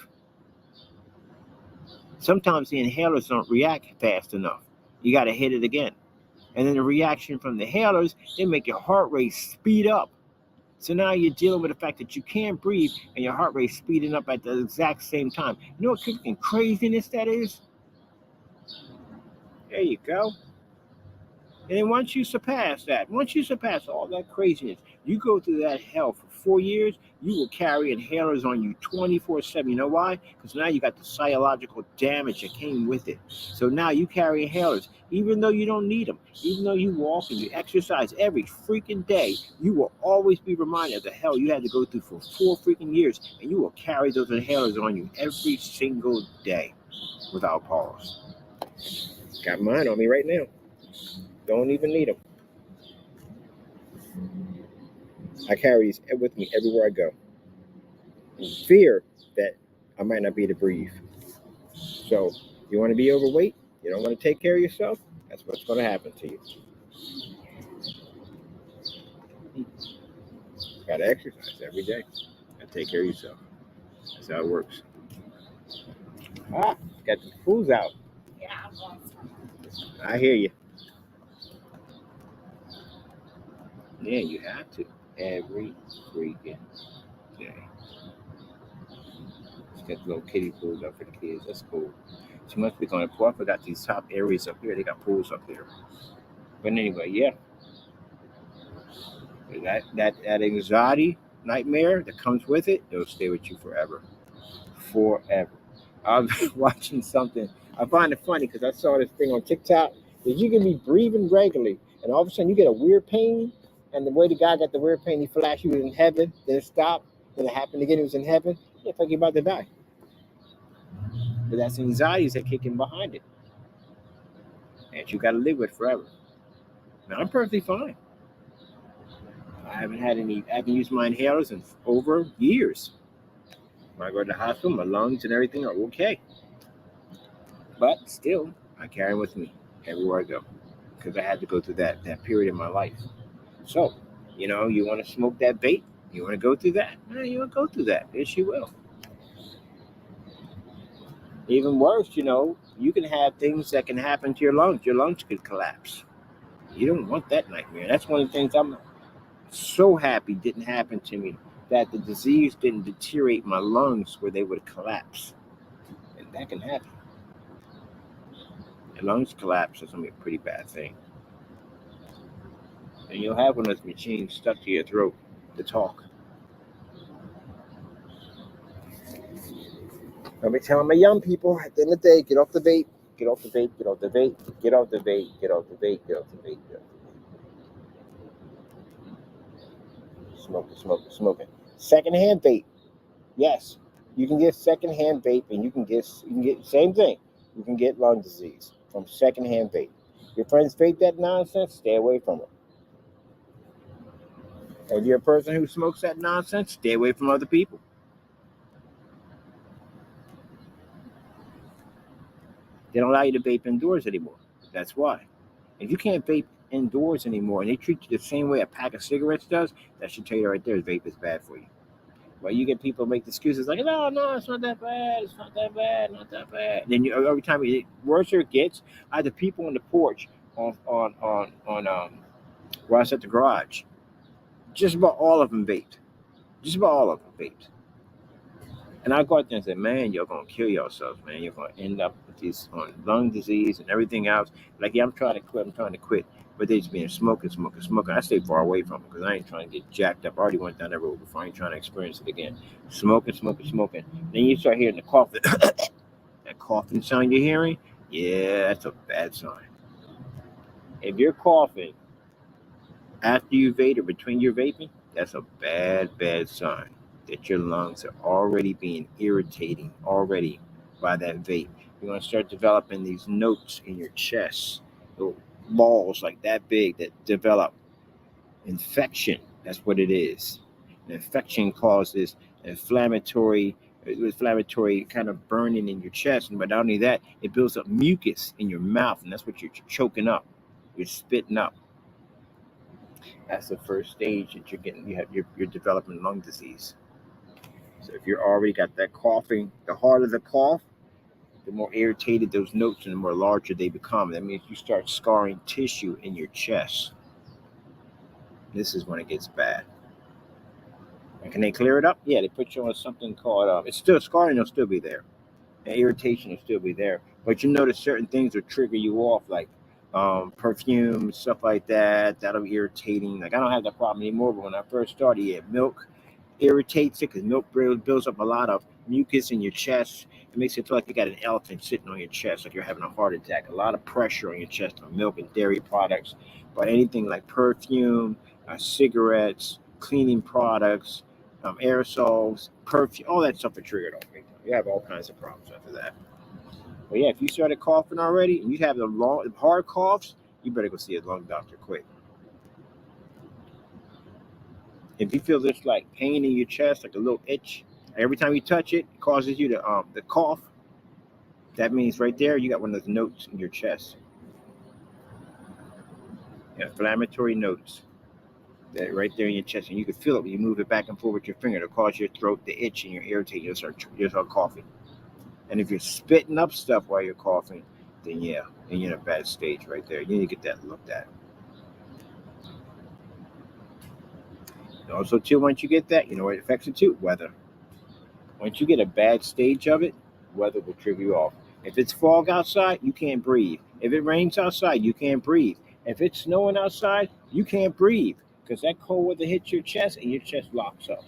Sometimes the inhalers don't react fast enough. You got to hit it again. And then the reaction from the inhalers, they make your heart rate speed up. So now you're dealing with the fact that you can't breathe and your heart rate speeding up at the exact same time. You know what freaking craziness that is? There you go. And then once you surpass all that craziness, you go through that hell for 4 years, you will carry inhalers on you 24/7. You know why? Because now you got the psychological damage that came with it. So now you carry inhalers, even though you don't need them, even though you walk and you exercise every freaking day, you will always be reminded of the hell you had to go through for 4 freaking years, and you will carry those inhalers on you every single day without pause. Got mine on me right now. Don't even need them. I carry these with me everywhere I go. In fear that I might not be able to breathe. So, you want to be overweight? You don't want to take care of yourself? That's what's going to happen to you. Got to exercise every day and take care of yourself. That's how it works. Got the fools out. Yeah, I hear you. Yeah, you have to. Every freaking day. Just got little kiddie pools up for the kids. That's cool. She must be going to pool. I forgot these top areas up here. They got pools up there. But anyway, yeah. That anxiety, nightmare that comes with it, it'll stay with you forever. Forever. I was watching something. I find it funny because I saw this thing on TikTok that you can be breathing regularly, and all of a sudden you get a weird pain, and the way the guy got the weird pain, he flashed he was in heaven, then it stopped, then it happened again, he was in heaven. It's like you're about to die. But that's anxieties that kick in behind it. And you got to live with forever. Now, I'm perfectly fine. I haven't used my inhalers in over years. When I go to the hospital, my lungs and everything are okay. But still, I carry them with me everywhere I go because I had to go through that period in my life. So, you want to smoke that vape? You want to go through that? You want to go through that. Yes, you will. Even worse, you can have things that can happen to your lungs. Your lungs could collapse. You don't want that nightmare. That's one of the things I'm so happy didn't happen to me, that the disease didn't deteriorate my lungs where they would collapse. And that can happen. Your lungs collapse. That's gonna be a pretty bad thing. And you'll have one of those machines stuck to your throat to talk. I'll be telling my young people at the end of the day, get off the vape, get off the vape, get off the vape, get off the vape, get off the vape, get off the vape, get off the vape. Smoking. Secondhand vape. Yes. You can get secondhand vape and you can get same thing. You can get lung disease from secondhand vape. Your friends vape that nonsense, stay away from it. If you're a person who smokes that nonsense, stay away from other people. They don't allow you to vape indoors anymore. That's why. If you can't vape indoors anymore and they treat you the same way a pack of cigarettes does, that should tell you right there vape is bad for you. But you get people make excuses like, no, it's not that bad, it's not that bad, not that bad. And then every time worse it gets, I had the people on the porch on where I was at the garage. Just about all of them vaped. And I go out there and say, man, you're going to kill yourselves, man. You're going to end up with these lung disease and everything else. Like, yeah, I'm trying to quit. But they just being smoking. I stay far away from them because I ain't trying to get jacked up. I already went down that road before. I ain't trying to experience it again. Smoking. Then you start hearing the coughing. That coughing sound you're hearing, yeah, that's a bad sign. If you're coughing after you vape or between your vaping, that's a bad sign that your lungs are already being irritating already by that vape. You're going to start developing these notes in your chest, little balls like that big that develop infection. That's what it is. An infection causes inflammatory kind of burning in your chest. But not only that, it builds up mucus in your mouth, and that's what you're choking up. You're spitting up. That's the first stage that you're developing lung disease. So if you're already got that coughing, the harder the cough, the more irritated those notes and the more larger they become. That means you start scarring tissue in your chest. This is when it gets bad. And can they clear it up? Yeah, they put you on something called, it's still scarring, will still be there. And irritation will still be there. But you notice certain things will trigger you off, like perfume, stuff like that. That'll be irritating. Like, I don't have that problem anymore, but when I first started, yeah, milk irritates it because milk builds up a lot of mucus in your chest. It makes it feel like you got an elephant sitting on your chest, like you're having a heart attack. A lot of pressure on your chest from milk and dairy products. But anything like perfume, cigarettes, cleaning products, aerosols, perfume, all that stuff are triggered off. You have all kinds of problems after that. But yeah, if you started coughing already and you have the hard coughs, you better go see a lung doctor quick. If you feel this like pain in your chest, like a little itch, every time you touch it, it causes you to cough. That means right there you got one of those notes in your chest. Inflammatory notes. That right there in your chest, and you can feel it when you move it back and forth with your finger to cause your throat to itch and you're irritated. You'll start coughing. And if you're spitting up stuff while you're coughing, then yeah, then you're in a bad stage right there. You need to get that looked at. Also, too, once you get that, you know what affects it too? Weather. Once you get a bad stage of it, weather will trigger you off. If it's fog outside, you can't breathe. If it rains outside, you can't breathe. If it's snowing outside, you can't breathe because that cold weather hits your chest and your chest locks up.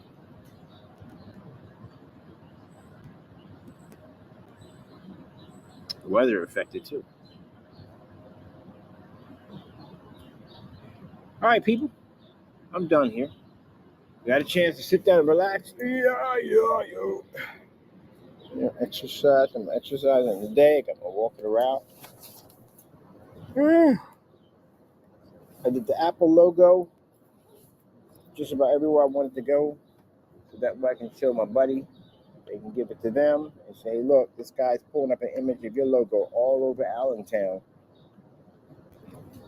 Weather affected too. All right, people, I'm done here. Got a chance to sit down and relax. Exercise. I'm exercising today. I'm walking around. I did the Apple logo just about everywhere I wanted to go, so that way I can show my buddy. They can give it to them and say, hey, look, this guy's pulling up an image of your logo all over Allentown.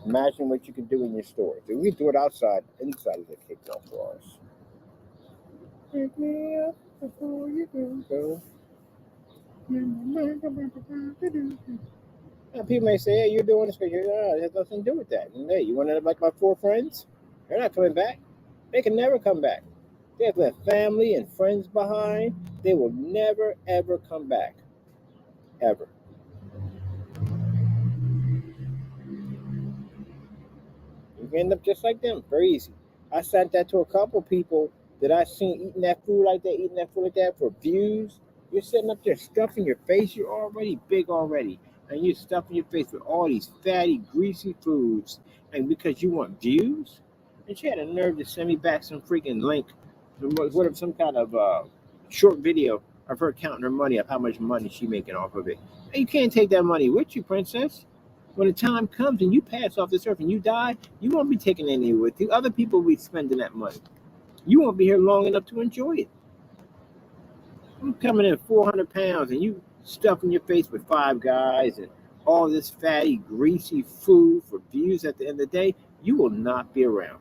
Imagine what you could do in your store. So we do it outside. Inside is a kicked off for us. Pick me up before you go. Now, people may say, hey, you're doing this because it has nothing to do with that. And hey, you want to like my 4 friends? They're not coming back. They can never come back. They have left family and friends behind. They will never, ever come back. Ever. You end up just like them. Very easy. I sent that to a couple people that I seen eating that food like that, for views. You're sitting up there stuffing your face. You're already big already. And you're stuffing your face with all these fatty, greasy foods. And because you want views? And she had a nerve to send me back some freaking link. Some kind of short video of her counting her money, of how much money she making off of it. And you can't take that money with you, princess. When the time comes and you pass off this earth and you die, you won't be taking any with you. Other people will be spending that money. You won't be here long enough to enjoy it. I'm coming in 400 pounds and you stuffing your face with Five Guys and all this fatty, greasy food for views at the end of the day. You will not be around.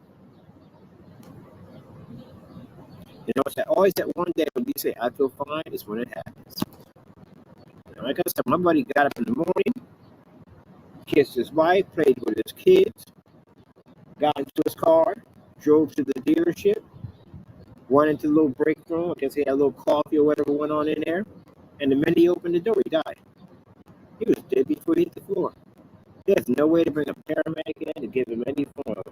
You know, it's always that one day when you say, I feel fine, is when it happens. And like I said, my buddy got up in the morning, kissed his wife, played with his kids, got into his car, drove to the dealership, went into the little break room. I guess he had a little coffee or whatever went on in there. And the minute he opened the door, he died. He was dead before he hit the floor. There's no way to bring a paramedic in to give him any form of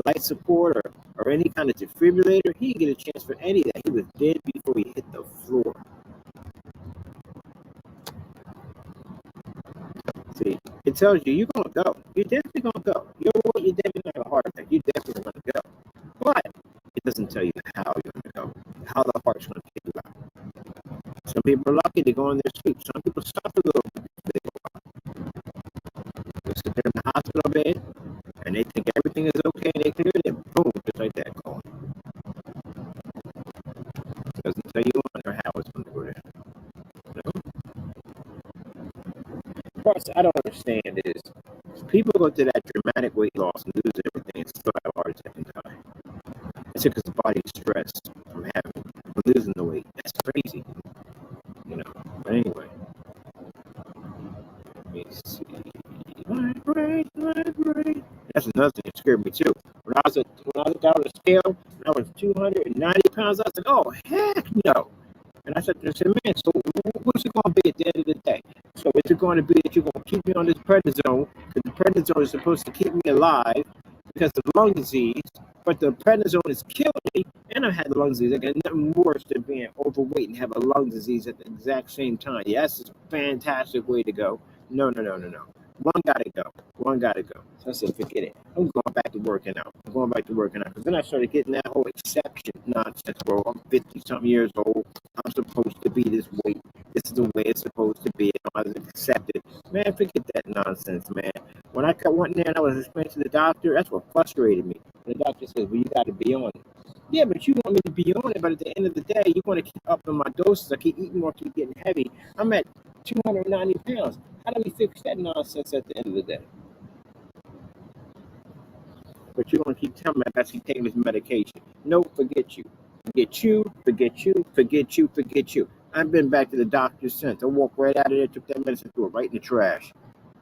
life support or any kind of defibrillator. He didn't get a chance for any of that. He was dead before he hit the floor. See, it tells you you're going to go. You're definitely going to go. You're definitely going to have a heart attack. You're definitely going to go. But it doesn't tell you how you're going to go, how the heart's going to take you out. Some people are lucky to go in their sleep. Some people suffer a little bit. They sit there in the hospital bed and they think everything is okay and they clear it, and boom, just like that, gone. It doesn't tell you when or how it's going to go there. No? The part I don't understand is people go through that dramatic weight loss and lose everything and still have a heart attack and die. It's because the body's stressed from losing the weight. That's crazy. You know. But anyway. Let me see. Vibrate. That's another thing that scared me too. When I was down on the scale, and I was 290 pounds, I was like, oh heck no. And I said, man, so what's it going to be at the end of the day? So is it going to be that you're going to keep me on this prednisone, because the prednisone is supposed to keep me alive because of lung disease, but the prednisone is killing me, and I've had lung disease. I got nothing worse than being overweight and have a lung disease at the exact same time. Yeah, that's a fantastic way to go. No. One gotta go. So I said, forget it. I'm going back to working out. Because then I started getting that whole exception nonsense, bro. I'm 50-something years old. I'm supposed to be this weight. This is the way it's supposed to be. I was accepted. Man, forget that nonsense, man. When I went in there and I was explaining to the doctor, that's what frustrated me. The doctor says, well, you got to be on it. Yeah, but you want me to be on it, but at the end of the day, you want to keep upping my doses. I keep eating more, keep getting heavy. I'm at 290 pounds. How do we fix that nonsense at the end of the day? But you're going to keep telling me I got to keep taking this medication. No, forget you. Forget you. I've been back to the doctor since. I walked right out of there, took that medicine, threw it right in the trash.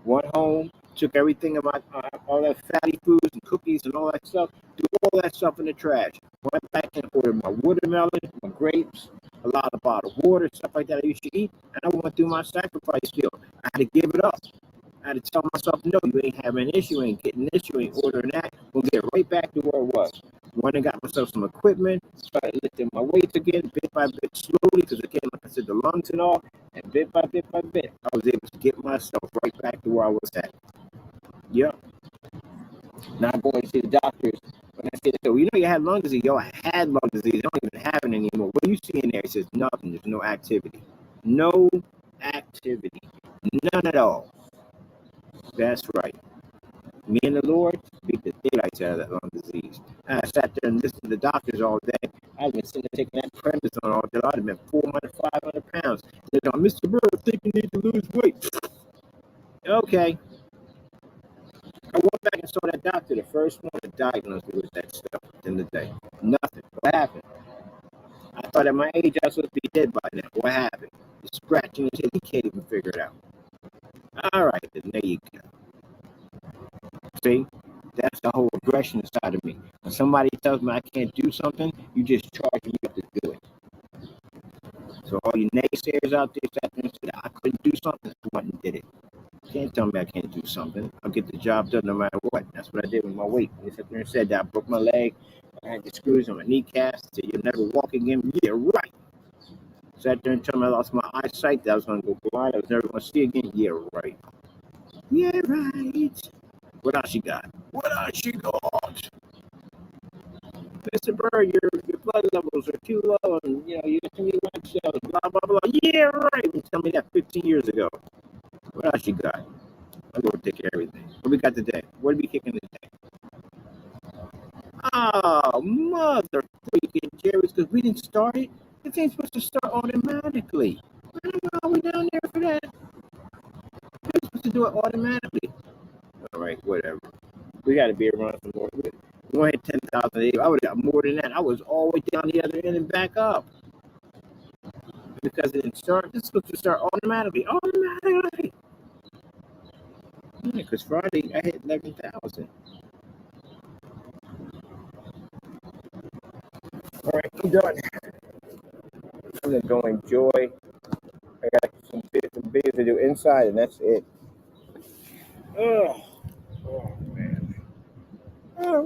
Went home, took everything of my all that fatty foods and cookies and all that stuff, threw all that stuff in the trash. Went back and ordered my watermelon, my grapes, a lot of bottled water, stuff like that I used to eat, and I went through my sacrifice field. I had to give it up. I had to tell myself, no, you ain't having an issue, you ain't getting this, you ain't ordering that. We'll get right back to where it was. Went and got myself some equipment, started lifting my weights again, bit by bit, slowly, because again, like I said, the lungs and all, and bit by bit, I was able to get myself right back to where I was at. Yep. Now I'm going to see the doctors. When I said, so you know you had lung disease. Yo, I had lung disease. I don't even have it anymore. What do you see in there? It says nothing. There's no activity. No activity. None at all. That's right. Me and the Lord beat the daylights out of that lung disease. I sat there and listened to the doctors all day. I've been sitting there taking that prednisone all day. I'd have been 400, 500 pounds. They're going, Mr. Byrd, I think you need to lose weight. Okay. I went back and saw that doctor, the first one to diagnose me with that stuff in the day. Nothing. What happened? I thought at my age I was supposed to be dead by now. What happened? You're scratching his head. He can't even figure it out. All right, then there you go. See? That's the whole aggression side of me. When somebody tells me I can't do something, you just charge me up to do it. So all you naysayers out there sat there and said I couldn't do something, I went and did it. can't tell me I can't do something. I'll get the job done no matter what. That's what I did with my weight. They sat there and said that I broke my leg. I had the screws on my kneecaps. Said you'll never walk again. Yeah, right. Sat there and told me I lost my eyesight. That I was going to go blind. I was never going to see again. Yeah, right. Yeah, right. What else you got? What else you got? Mr. Byrd, your blood levels are too low, and you got too many white cells. Blah blah blah. Yeah, right. You tell me that 15 years ago. What else you got? I'm going to take care of everything. What we got today? What are we kicking today? Oh, mother freaking Jerry's, because we didn't start it. This ain't supposed to start automatically. Why are we down there for that? We're supposed to do it automatically. All right, whatever. We got to be around some more. We going to hit 10,000. I would have got more than that. I was all the way down the other end and back up. Because it didn't start. This is supposed to start automatically. Automatically. Yeah, because Friday I hit 11,000. All right, I'm done. I'm going to go enjoy. I got some videos to do inside, and that's it. Oh man. I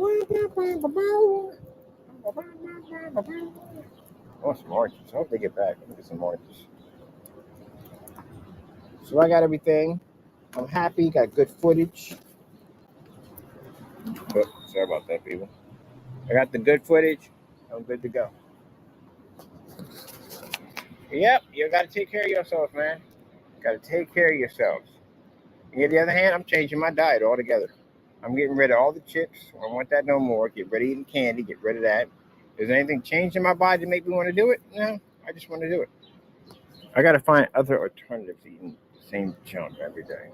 want some oranges. I hope they get back. Let me get some oranges. So I got everything. I'm happy. Got good footage. Oh, sorry about that, people. I got the good footage. I'm good to go. Yep, you got to take care of yourselves, man. Got to take care of yourselves. And on the other hand, I'm changing my diet altogether. I'm getting rid of all the chips. I don't want that no more. Get rid of eating candy. Get rid of that. Is anything changed in my body to make me want to do it? No, I just want to do it. I got to find other alternatives to eating the same junk every day.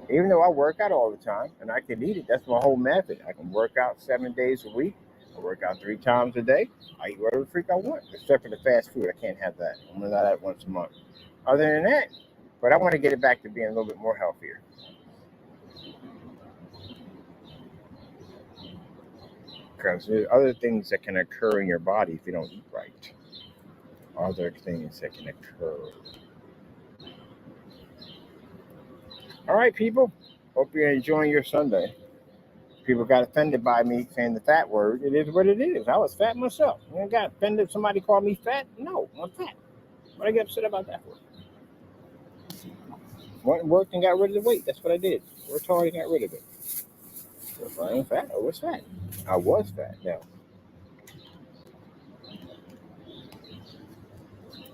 Even though I work out all the time and I can eat it, that's my whole method. I can work out 7 days a week. I work out 3 times a day. I eat whatever freak I want, except for the fast food. I can't have that. I'm going to have that once a month. Other than that, but I want to get it back to being a little bit more healthier. Because there's other things that can occur in your body if you don't eat right. Other things that can occur. All right, people. Hope you're enjoying your Sunday. People got offended by me saying the fat word. It is what it is. I was fat myself. You got offended if somebody called me fat? No, I'm fat. What I get upset about that for? Went and worked and got rid of the weight. That's what I did. Worked hard and got rid of it. So if I ain't fat, I was fat. I was fat. Now,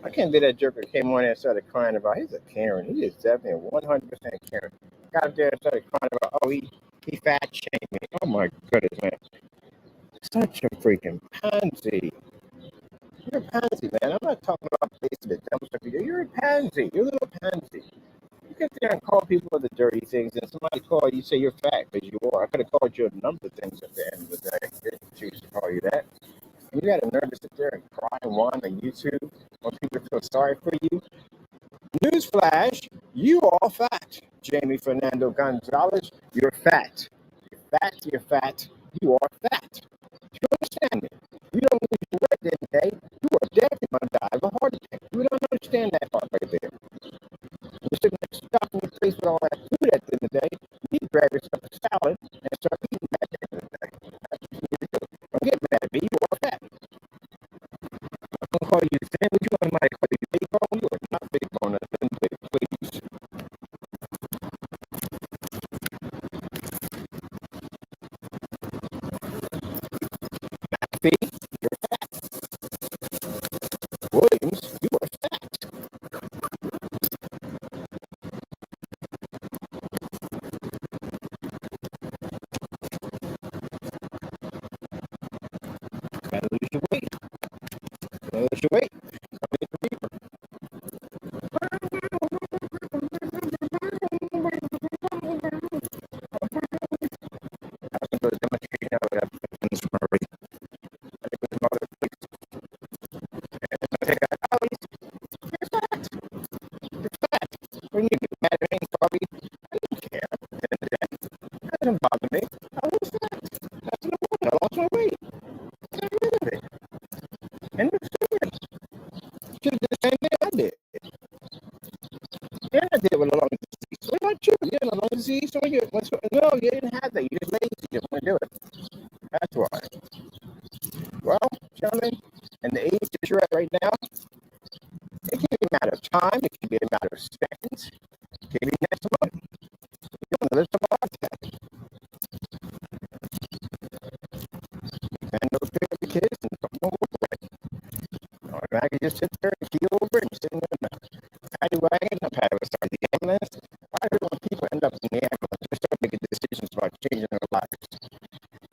I can't be that jerk that came on there and started crying about he's a Karen. He is definitely a 100% Karen. Got up there and started crying about, oh, he fat shamed me. Oh my goodness, man. Such a freaking pansy. You're a pansy, man. I'm not talking about facing the dumb stuff you do. You're a pansy. You're a little pansy. You get there and call people the dirty things, and somebody call you, say you're fat because you are. I could have called you a number of things at the end of the day. I didn't choose to call you that. And you got a nerve to sit there and cry and whine on YouTube when people feel sorry for you. Newsflash, you are fat. Jamie Fernando Gonzalez, you're fat. You're fat, you're fat, you are fat. Do you understand me? You don't lose your weight that day, you are definitely going to die of a heart attack. You don't understand that part right there. You're sitting there stuffing your face with all that food at the end of the day. You need to grab yourself a salad and start eating that at the end of the day. That's what you need to do. Don't get mad at me, you are fat. I'm going to call you sandwich, you might call you big bone, you are not big bone, please. McAfee, you're fat. Williams, you are fat. Gotta lose your weight. Gotta lose your weight. When you get mad at me, probably, I don't care. That doesn't bother me. I was fat. That's no point. I lost my weight. Got rid of it. Gentlemen, and the age that you're at right now, it can be a matter of time, it can be a matter of seconds, it can be next month. You're going to live some heart attack. And those pair of the kids and don't go for it. Or I can just sit there and keel over and sit in the paddy wagon. I'm paddy with the ambulance. Why do people end up in the ambulance? They start making decisions about changing their lives.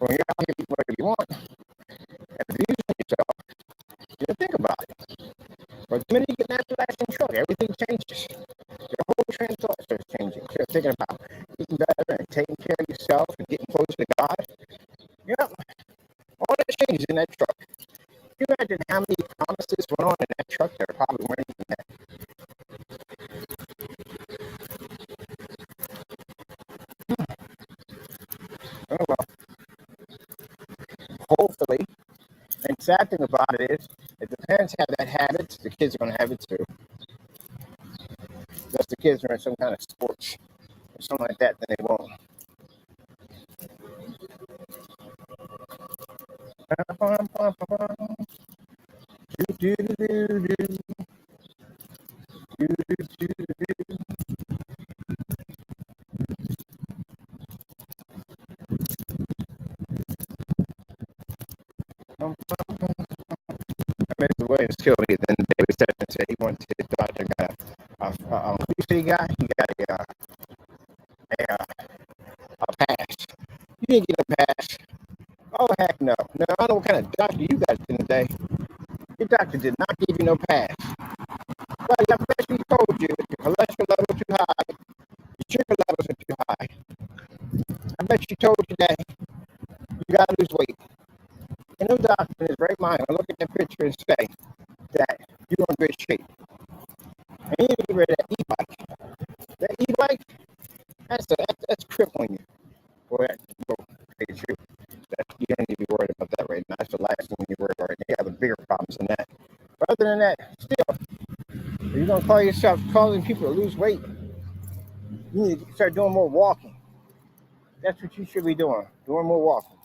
When you're out here, whatever you want, and abusing yourself, you don't think about it. But the minute you get that lasting truck, everything changes. Your whole train of thought starts changing. You're thinking about eating better and taking care of yourself and getting closer to God. Yep. All that changes in that truck. Can you imagine how many promises went on in that truck that are probably weren't even that? Oh well. Hopefully. And the sad thing about it is, if the parents have that habit, the kids are going to have it too. Unless the kids are in some kind of sports or something like that, then they won't. Mr. Williams killed me. Then David Stephen said he wanted his daughter got who said he got? He got a pass. You didn't get a pass. Oh, heck no. No, I don't know what kind of doctor you got in the day. Your doctor did not give you no pass. Well, I bet he told you that your cholesterol levels too high, your sugar levels are too high. I bet she told you that you got to lose weight. And no doctor in his right mind will look at that picture and say that you're in good shape. And you need to get rid of that e-bike. That e-bike, that's crippling you. Boy, that's true. You don't need to be worried about that right now. That's the last thing you worry about right now. You have the bigger problems than that. But other than that, still, if you're going to call yourself calling people to lose weight, you need to start doing more walking. That's what you should be doing more walking.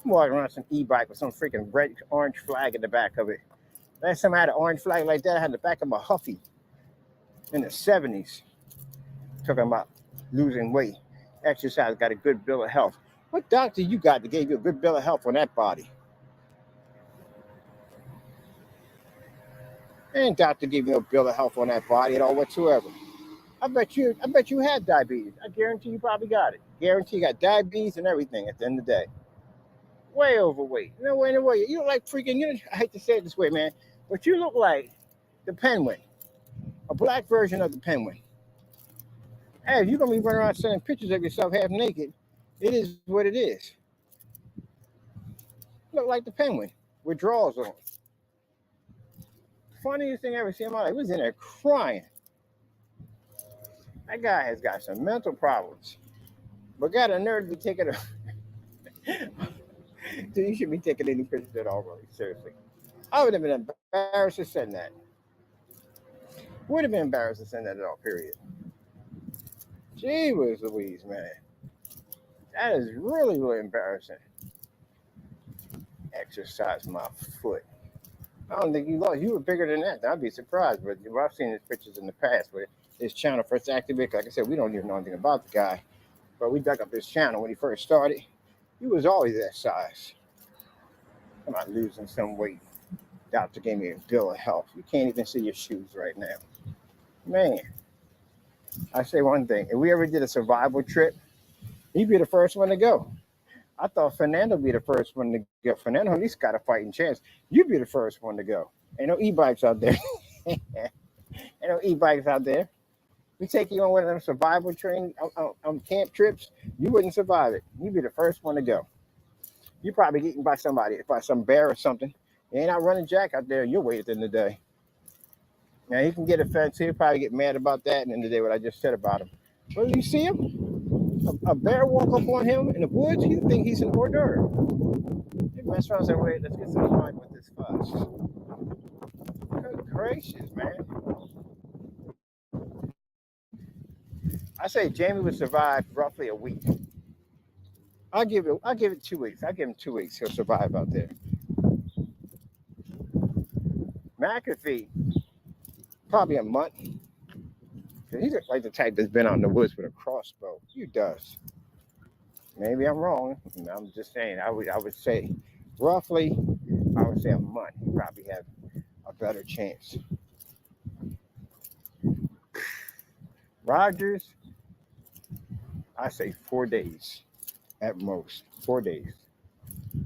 I'm walking around some e-bike with some freaking red orange flag in the back of it. Last time I had an orange flag like that, I had the back of a Huffy in the 70s. Talking about losing weight. Exercise, got a good bill of health. What doctor you got that gave you a good bill of health on that body? Ain't doctor gave you no bill of health on that body at all whatsoever. I bet you had diabetes. I guarantee you probably got it. Guarantee you got diabetes and everything at the end of the day. Way overweight. No way. You look like freaking, I hate to say it this way, man, but you look like the penguin. A black version of the penguin. Hey, if you're going to be running around sending pictures of yourself half naked, it is what it is. You look like the penguin with drawers on. Funniest thing I ever seen in my life. He was in there crying. That guy has got some mental problems. But got a nerve to be taking a... Dude, you should be taking any pictures at all, really. Seriously. I would have been embarrassed to send that. Would have been embarrassed to send that at all, period. Gee whiz Louise, man. That is really, really embarrassing. Exercise my foot. I don't think you lost. You were bigger than that. I'd be surprised. But I've seen his pictures in the past where his channel first activated. Like I said, we don't even know anything about the guy. But we dug up his channel when he first started. He was always that size. I'm not losing some weight. Doctor gave me a bill of health. You can't even see your shoes right now. Man, I say one thing. If we ever did a survival trip, he'd be the first one to go. I thought Fernando would be the first one to go. Fernando at least got a fighting chance. You'd be the first one to go. Ain't no e-bikes out there. Ain't no e-bikes out there. We take you on one of them survival training camp trips, you wouldn't survive it. You'd be the first one to go. You're probably eaten by somebody, by some bear or something. You ain't out running Jack out there. You'll wait at the end of the day. Now, he can get offensive. He'll probably get mad about that at the end of the day, what I just said about him. Well, you see him? A bear walk up on him in the woods, you think he's an hors d'oeuvre. He mess around and say, wait, let's get some time with this fuss. Good gracious, man. I say Jamie would survive roughly a week. I'll give it 2 weeks. I'll give him 2 weeks. He'll survive out there. McAfee, probably a month. He's like the type that's been out in the woods with a crossbow. He does. Maybe I'm wrong. I'm just saying. I would say roughly, I would say a month. He probably have a better chance. Rogers, I say 4 days at most. 4 days.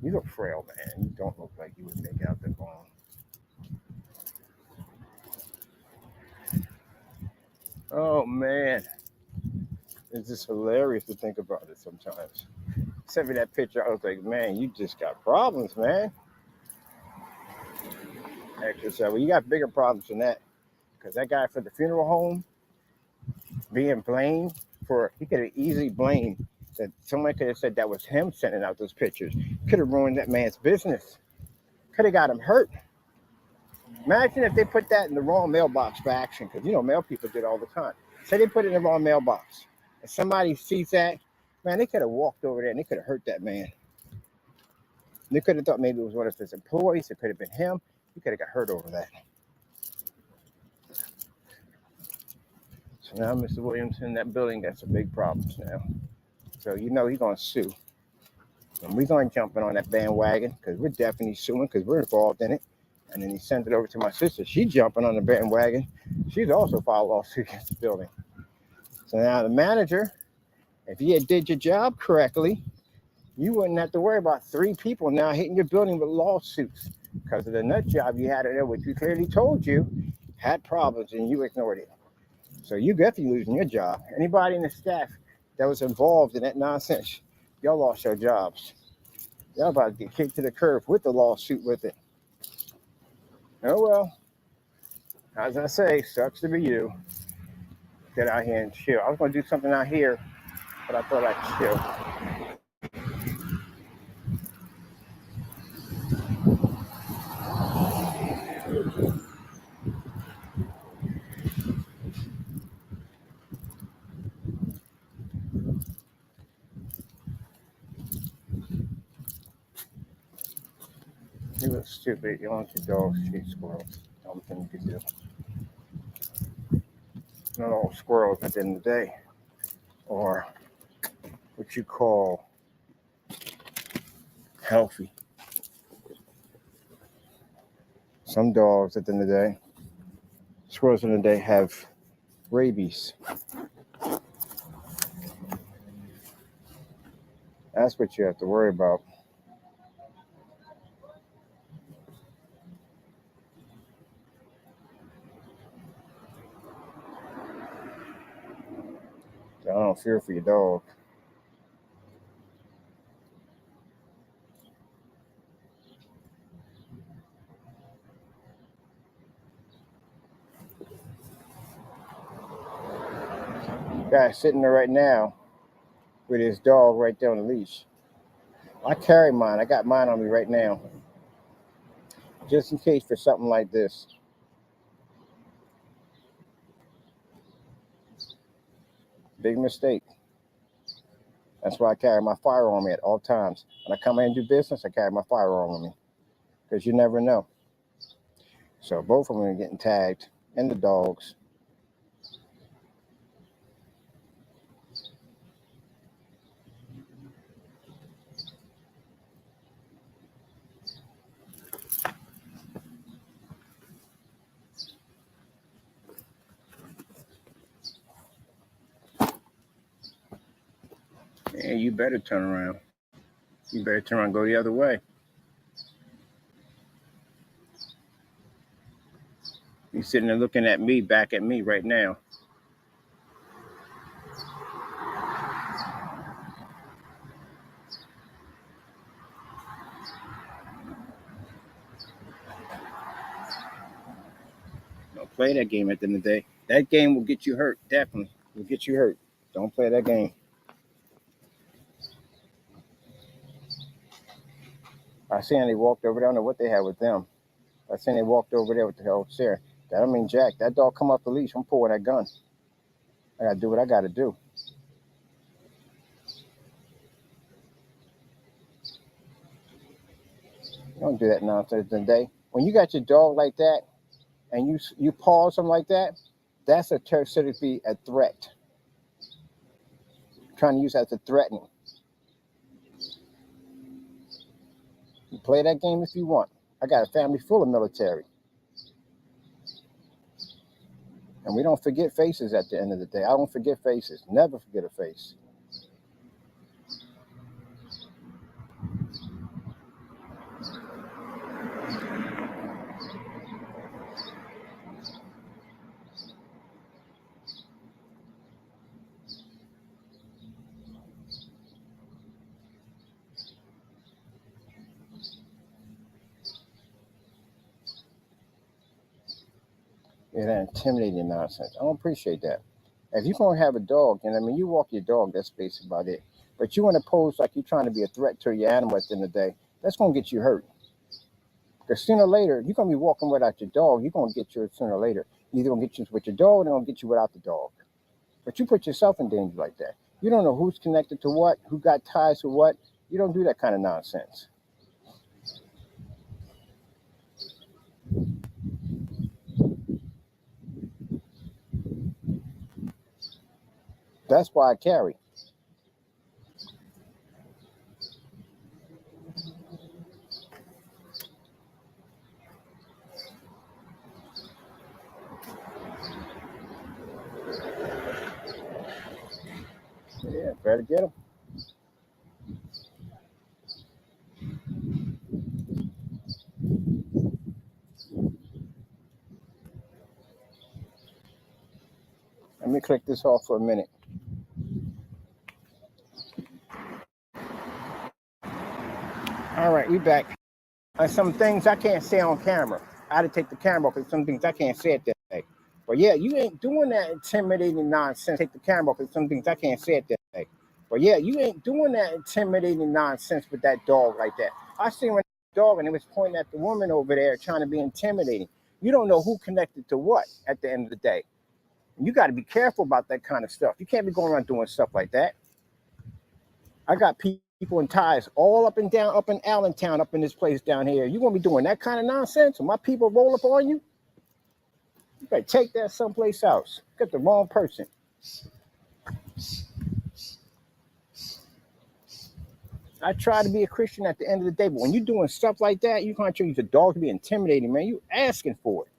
You look frail, man. You don't look like you would make out that long. Oh man, it's just hilarious to think about it sometimes. Sent me that picture. I was like, man, you just got problems, man. Actually said, well, you got bigger problems than that. Because that guy for the funeral home being blamed for, he could have easily blamed that someone could have said that was him sending out those pictures. Could have ruined that man's business. Could have got him hurt. Imagine if they put that in the wrong mailbox for action, because you know mail people do it all the time. Say they put it in the wrong mailbox, and somebody sees that, man, they could have walked over there and they could have hurt that man. They could have thought maybe it was one of his employees. It could have been him. He could have got hurt over that. So now Mr. Williamson, that building got some big problems now. So you know he's going to sue. And we're going to jump in on that bandwagon because we're definitely suing because we're involved in it. And then he sent it over to my sister. She's jumping on the bandwagon. She's also filed a lawsuit against the building. So now the manager, if you did your job correctly, you wouldn't have to worry about 3 people now hitting your building with lawsuits because of the nut job you had in there, which we clearly told you had problems and you ignored it. So you definitely losing your job. Anybody in the staff that was involved in that nonsense, y'all lost your jobs. Y'all about to get kicked to the curb with the lawsuit with it. Oh well, as I say, sucks to be you. Get out here and chill. I was going to do something out here, but I thought I'd chill. You look stupid. You want your dogs chase squirrels. Dumb thing you could do. Not all squirrels at the end of the day, or what you call healthy. Some dogs at the end of the day, squirrels in the day have rabies. That's what you have to worry about. So I don't fear for your dog. Guy sitting there right now with his dog right there on the leash. I carry mine. I got mine on me right now. Just in case for something like this. Big mistake. That's why I carry my firearm at all times. When I come in and do business, I carry my firearm on me. Because you never know. So both of them are getting tagged. And the dogs. Man, you better turn around. You better turn around and go the other way. You're sitting there looking at me, back at me right now. Don't play that game at the end of the day. That game will get you hurt, definitely. Will get you hurt. Don't play that game. I seen they walked over there. I don't know what they had with them. I seen they walked over there with the hell chair. That don't mean jack. That dog come off the leash. I'm pulling that gun. I gotta do what I gotta do. Don't do that nonsense today. When you got your dog like that, and you paw something like that, that's considered to be a threat. Trying to use that as a threatening. You play that game if you want. I got a family full of military. And we don't forget faces at the end of the day. I don't forget faces. Never forget a face. Yeah, that intimidating nonsense. I don't appreciate that. If you're going to have a dog, and I mean, you walk your dog, that's basically about it. But you want to pose like you're trying to be a threat to your animal at the end of the day, that's going to get you hurt. Because sooner or later, you're going to be walking without your dog, you're going to get you sooner or later. You're either going to get you with your dog or they're going to get you without the dog. But you put yourself in danger like that. You don't know who's connected to what, who got ties to what. You don't do that kind of nonsense. That's why I carry. Yeah, better get them. Let me click this off for a minute. All right, we back. Some things I can't say on camera. I had to take the camera off because some things I can't say it that day. But yeah, you ain't doing that intimidating nonsense. Take the camera off because some things I can't say it that day. But yeah, you ain't doing that intimidating nonsense with that dog like that. I seen when the dog and it was pointing at the woman over there trying to be intimidating. You don't know who connected to what at the end of the day. You got to be careful about that kind of stuff. You can't be going around doing stuff like that. I got people in ties all up and down, up in Allentown, up in this place down here. You gonna be doing that kind of nonsense? When my people roll up on you, you better take that someplace else. Got the wrong person. I try to be a Christian at the end of the day, but when you're doing stuff like that, you can't use a dog to be intimidating, man. You asking for it.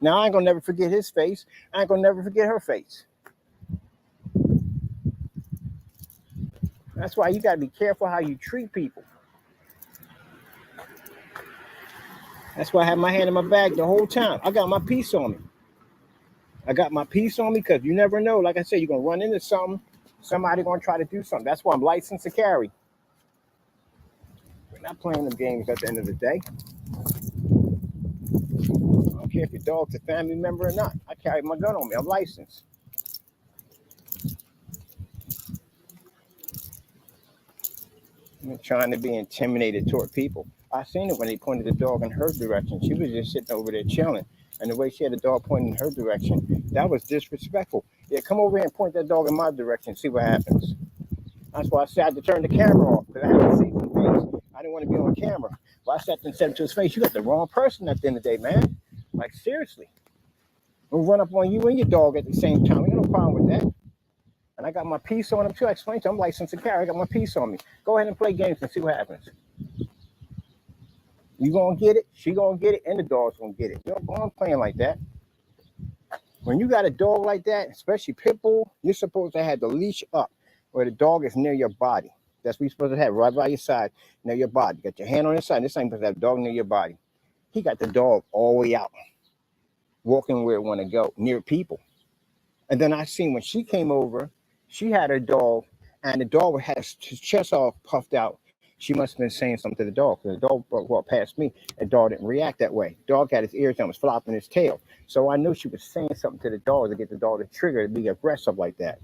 Now I ain't gonna never forget his face. I ain't gonna never forget her face. That's why you gotta be careful how you treat people. That's why I had my hand in my bag the whole time. I got my piece on me. I got my piece on me because you never know. Like I said, you're gonna run into something. Somebody gonna try to do something. That's why I'm licensed to carry. We're not playing them games at the end of the day. I don't care if your dog's a family member or not. I carry my gun on me. I'm licensed. I'm not trying to be intimidated toward people. I seen it when they pointed the dog in her direction. She was just sitting over there chilling. And the way she had the dog pointing in her direction, that was disrespectful. Yeah, come over here and point that dog in my direction, see what happens. That's why I said I had to turn the camera off, because I had to see some things. I didn't want to be on camera. But I sat there and said to his face, you got the wrong person at the end of the day, man. Like, seriously. We'll run up on you and your dog at the same time. We got no problem with that. And I got my piece on him too. I explained to him, I'm licensed to carry. I got my piece on me. Go ahead and play games and see what happens. You gonna get it, she gonna get it, and the dog's gonna get it. You don't go on playing like that. When you got a dog like that, especially pit bull, you're supposed to have the leash up where the dog is near your body. That's what you're supposed to have, right by your side, near your body. You got your hand on your side. This ain't supposed to have the dog near your body. He got the dog all the way out, walking where it want to go, near people. And then I seen when she came over, she had her dog, and the dog had his chest all puffed out. She must have been saying something to the dog, because the dog walked past me. The dog didn't react that way. The dog had his ears down, was flopping his tail. So I knew she was saying something to the dog to get the dog to trigger to be aggressive like that.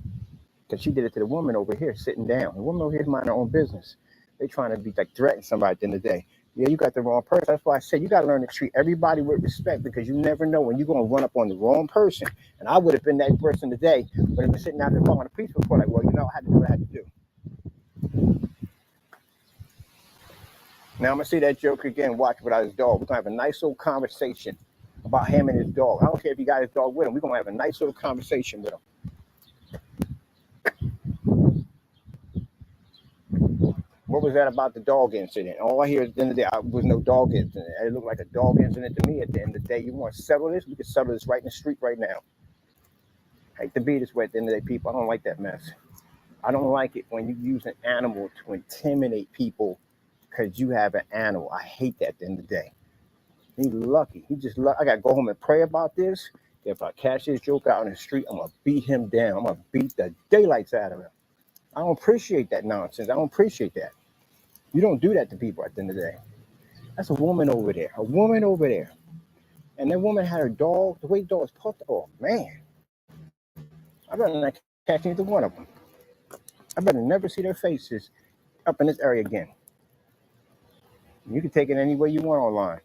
Because she did it to the woman over here sitting down. The woman over here is minding her own business. They trying to be like threatening somebody at the end of the day. Yeah, you got the wrong person. That's why I said you got to learn to treat everybody with respect, because you never know when you're going to run up on the wrong person. And I would have been that person today when I was sitting out there following the police report. Like, well, you know, I had to do what I had to do. Now I'm going to see that joke again, watch without his dog. We're going to have a nice little conversation. about him and his dog. I don't care if he got his dog with him. We're going to have a nice little conversation with him. What was that about the dog incident? All I hear at the end of the day, was no dog incident. It looked like a dog incident to me at the end of the day. You want to settle this? We can settle this right in the street right now. I hate to be this way at the end of the day, people. I don't like that mess. I don't like it when you use an animal to intimidate people because you have an animal. I hate that at the end of the day. He's lucky. I got to go home and pray about this. If I catch this joke out in the street, I'm going to beat him down. I'm going to beat the daylights out of him. I don't appreciate that nonsense. I don't appreciate that. You don't do that to people at the end of the day. That's a woman over there. A woman over there. And that woman had her dog. The way the dog is puffed. Oh, man. I better not catch either one of them. I better never see their faces up in this area again. You can take it any way you want online.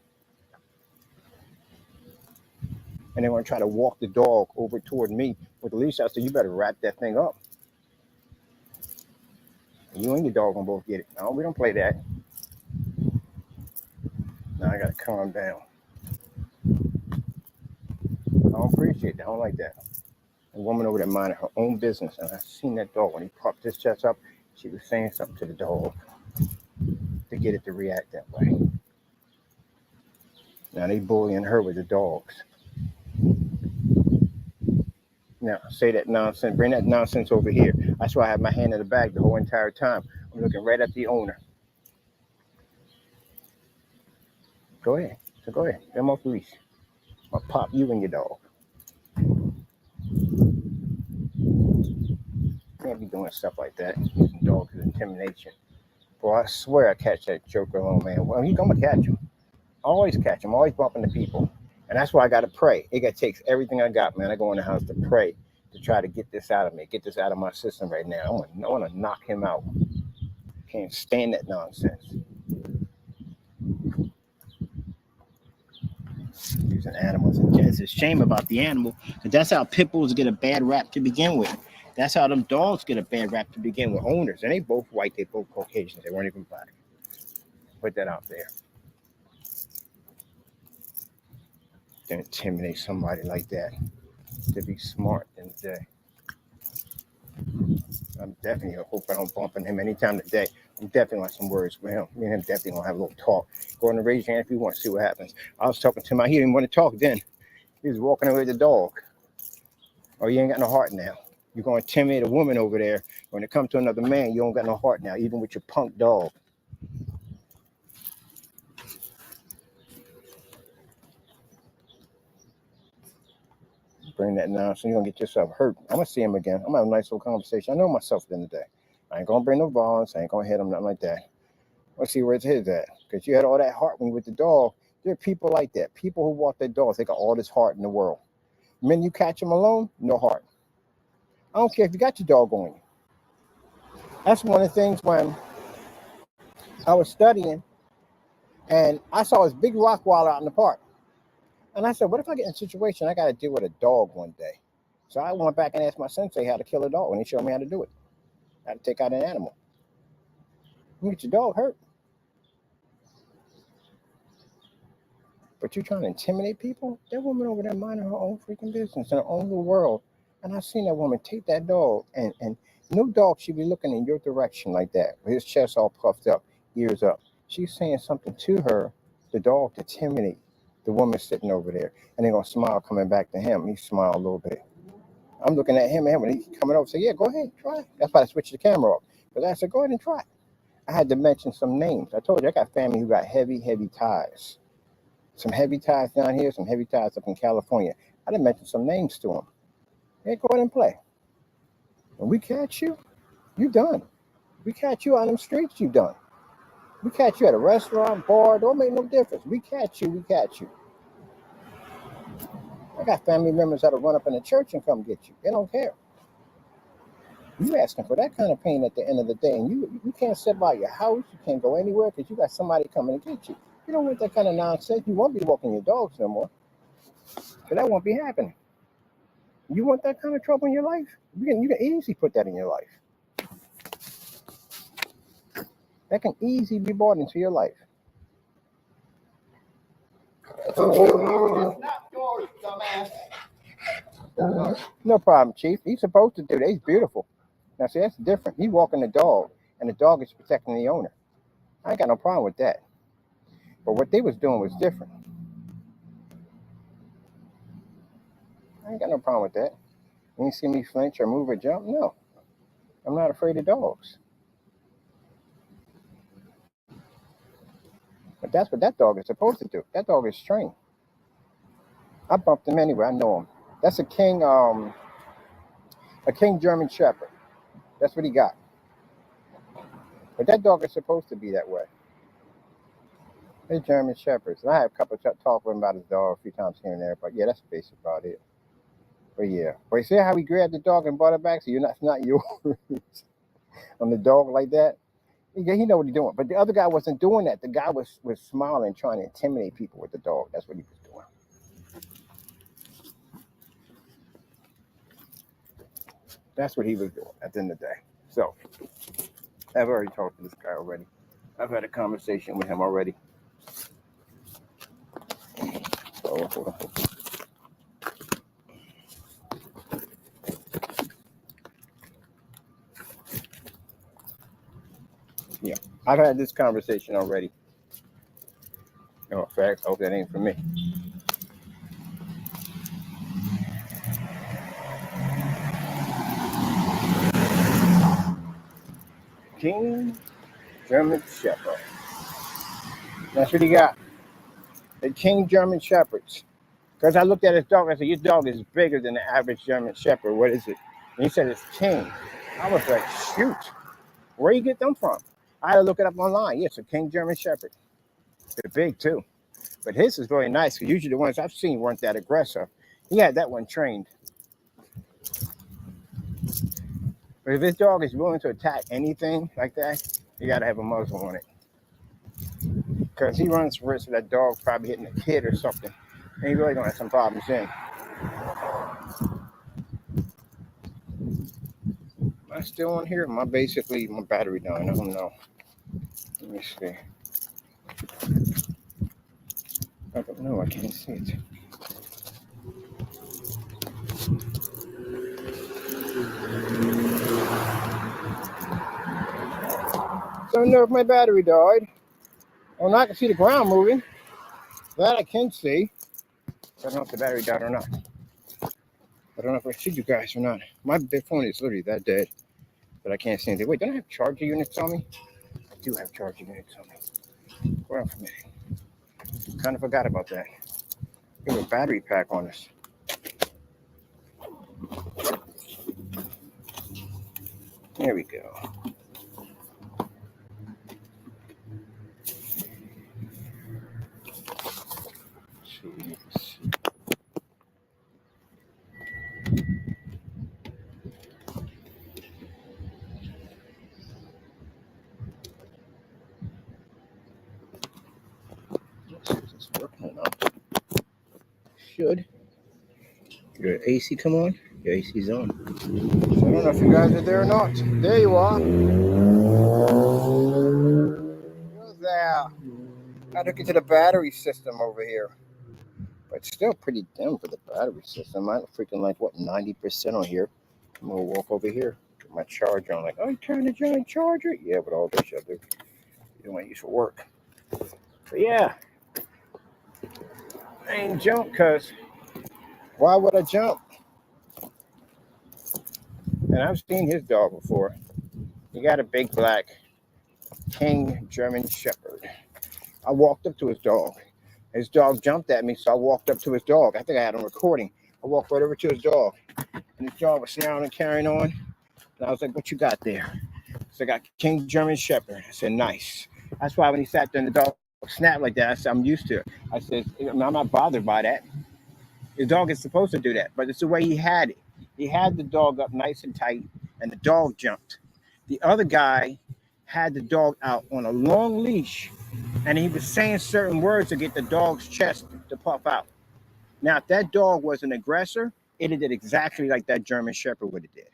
And they want to try to walk the dog over toward me with the leash. I said, you better wrap that thing up. You and your dog gonna both get it. No, we don't play that. Now I gotta calm down. I don't appreciate that. I don't like that. A woman over there minding her own business, and I seen that dog when he popped his chest up. She was saying something to the dog to get it to react that way. Now they bullying her with the dogs. Now say that nonsense. Bring that nonsense over here. That's why I have my hand in the bag the whole entire time. I'm looking right at the owner. Go ahead. So go ahead. Get him off the leash. I'll pop you and your dog. Can't be doing stuff like that. Using dogs as intimidation. Boy, I swear I catch that joker alone, man. Well, I'm gonna catch him. Always catch him. Always bumping the people. And that's why I gotta pray. It takes everything I got, man. I go in the house to pray to try to get this out of me, get this out of my system right now. I want to knock him out. Can't stand that nonsense. Using animals. It's a shame about the animal, because that's how pit bulls get a bad rap to begin with. That's how them dogs get a bad rap to begin with. Owners, and they both white, they both Caucasians. They weren't even black. Put that out there. To intimidate somebody like that. To be smart in the day. I'm definitely hoping I'm bumping him anytime today. I'm definitely want some words with him. Me and him definitely gonna have a little talk. Go on and raise your hand if you want to see what happens. I was talking to him. He didn't want to talk then. He was walking away with the dog. Oh, you ain't got no heart now. You're going to intimidate a woman over there. When it comes to another man, you don't got no heart now, even with your punk dog. Bring that nonsense. You're going to get yourself hurt. I'm going to see him again. I'm going to have a nice little conversation. I know myself at the end of the day. I ain't going to bring no violence. I ain't going to hit him, nothing like that. Let's see where his head's at. Because you had all that heart when you with the dog. There are people like that. People who walk their dogs, they got all this heart in the world. Men, you catch them alone, no heart. I don't care if you got your dog on you. That's one of the things when I was studying and I saw this big rock wall out in the park. And I said, what if I get in a situation I got to deal with a dog one day? So I went back and asked my sensei how to kill a dog, and he showed me how to do it. How to take out an animal. You get your dog hurt. But you're trying to intimidate people? That woman over there minding her own freaking business in her own little world. And I seen that woman take that dog, and no dog should be looking in your direction like that, with his chest all puffed up, ears up. She's saying something to her, the dog, to intimidate the woman sitting over there. And they're going to smile coming back to him. He smiled a little bit. I'm looking at him, and when he's coming over, say, yeah, go ahead, try. That's why I switched the camera off. But I said, go ahead and try. I had to mention some names. I told you I got family who got heavy, heavy ties. Some heavy ties down here, some heavy ties up in California. I didn't mention some names to them. Hey, go ahead and play. When we catch you, you done. We catch you on them streets, you done. We catch you at a restaurant, bar, don't make no difference. We catch you, we catch you. I got family members that'll run up in the church and come get you. They don't care. You asking for that kind of pain at the end of the day, and you can't sit by your house, you can't go anywhere because you got somebody coming to get you. You don't want that kind of nonsense. You won't be walking your dogs no more. So that won't be happening. You want that kind of trouble in your life? You can easily put that in your life. That can easily be brought into your life. No problem, Chief. He's supposed to do that. He's beautiful. Now, see, that's different. He's walking the dog, and the dog is protecting the owner. I ain't got no problem with that. But what they was doing was different. I ain't got no problem with that. You ain't see me flinch or move or jump? No. I'm not afraid of dogs. But that's what that dog is supposed to do. That dog is trained. I bumped him anyway. I know him. That's a king German Shepherd. That's what he got. But that dog is supposed to be that way. They're German Shepherds. And I have a couple of talk with him about his dog a few times here and there. But yeah, that's basically about it. But yeah. But you see how he grabbed the dog and brought it back? So it's not yours. On the dog like that? Yeah, he know what he's doing. But the other guy wasn't doing that. The guy was smiling, trying to intimidate people with the dog. That's what he was doing. That's what he was doing at the end of the day. So, I've already talked to this guy already. I've had a conversation with him already. So, hold on. Yeah, I've had this conversation already. No, in fact, I hope that ain't for me. King German Shepherd. That's what he got. The King German Shepherds. Because I looked at his dog, I said, your dog is bigger than the average German Shepherd. What is it? And he said, it's King. I was like, shoot. Where you get them from? I had to look it up online. Yeah, it's a King German Shepherd. They're big too. But his is really nice, because usually the ones I've seen weren't that aggressive. He had that one trained. But if this dog is willing to attack anything like that, you got to have a muzzle on it. Because he runs the risk of that dog probably hitting a kid or something. And he really going to have some problems then. Am I still on here? Am I basically, my battery dying? I don't know. Let me see. I don't know. I can't see it. Don't know if my battery died. Oh, now I can see the ground moving. That I can see. I don't know if the battery died or not. I don't know if I see you guys or not. My big phone is literally that dead, but I can't see anything. Wait, don't I have charger units on me? I do have charger units on me. Hold on for a minute. Kind of forgot about that. We have a battery pack on us. There we go. Should your AC come on? Your AC's on. So I don't know if you guys are there or not. There you are. You're there. I look into the battery system over here. But it's still pretty dim for the battery system. I'm freaking like, what, 90% on here. I'm going to walk over here. Put my charger on. Like, oh, you trying to giant charger? Yeah, but all this shit, dude. You don't want to use for work. But yeah. I ain't jump because why would I jump? And I've seen his dog before. He got a big black King German Shepherd. I walked up to his dog. His dog jumped at me, so I walked up to his dog. I think I had him recording. I walked right over to his dog. And his dog was snarling and carrying on. And I was like, what you got there? So I got King German Shepherd. I said, nice. That's why when he sat there and the dog snapped like that, I said, I'm used to it. I said, I'm not bothered by that. His dog is supposed to do that, but it's the way he had it. He had the dog up nice and tight, and the dog jumped. The other guy had the dog out on a long leash, and he was saying certain words to get the dog's chest to puff out. Now, if that dog was an aggressor, it did exactly like that German Shepherd would have did.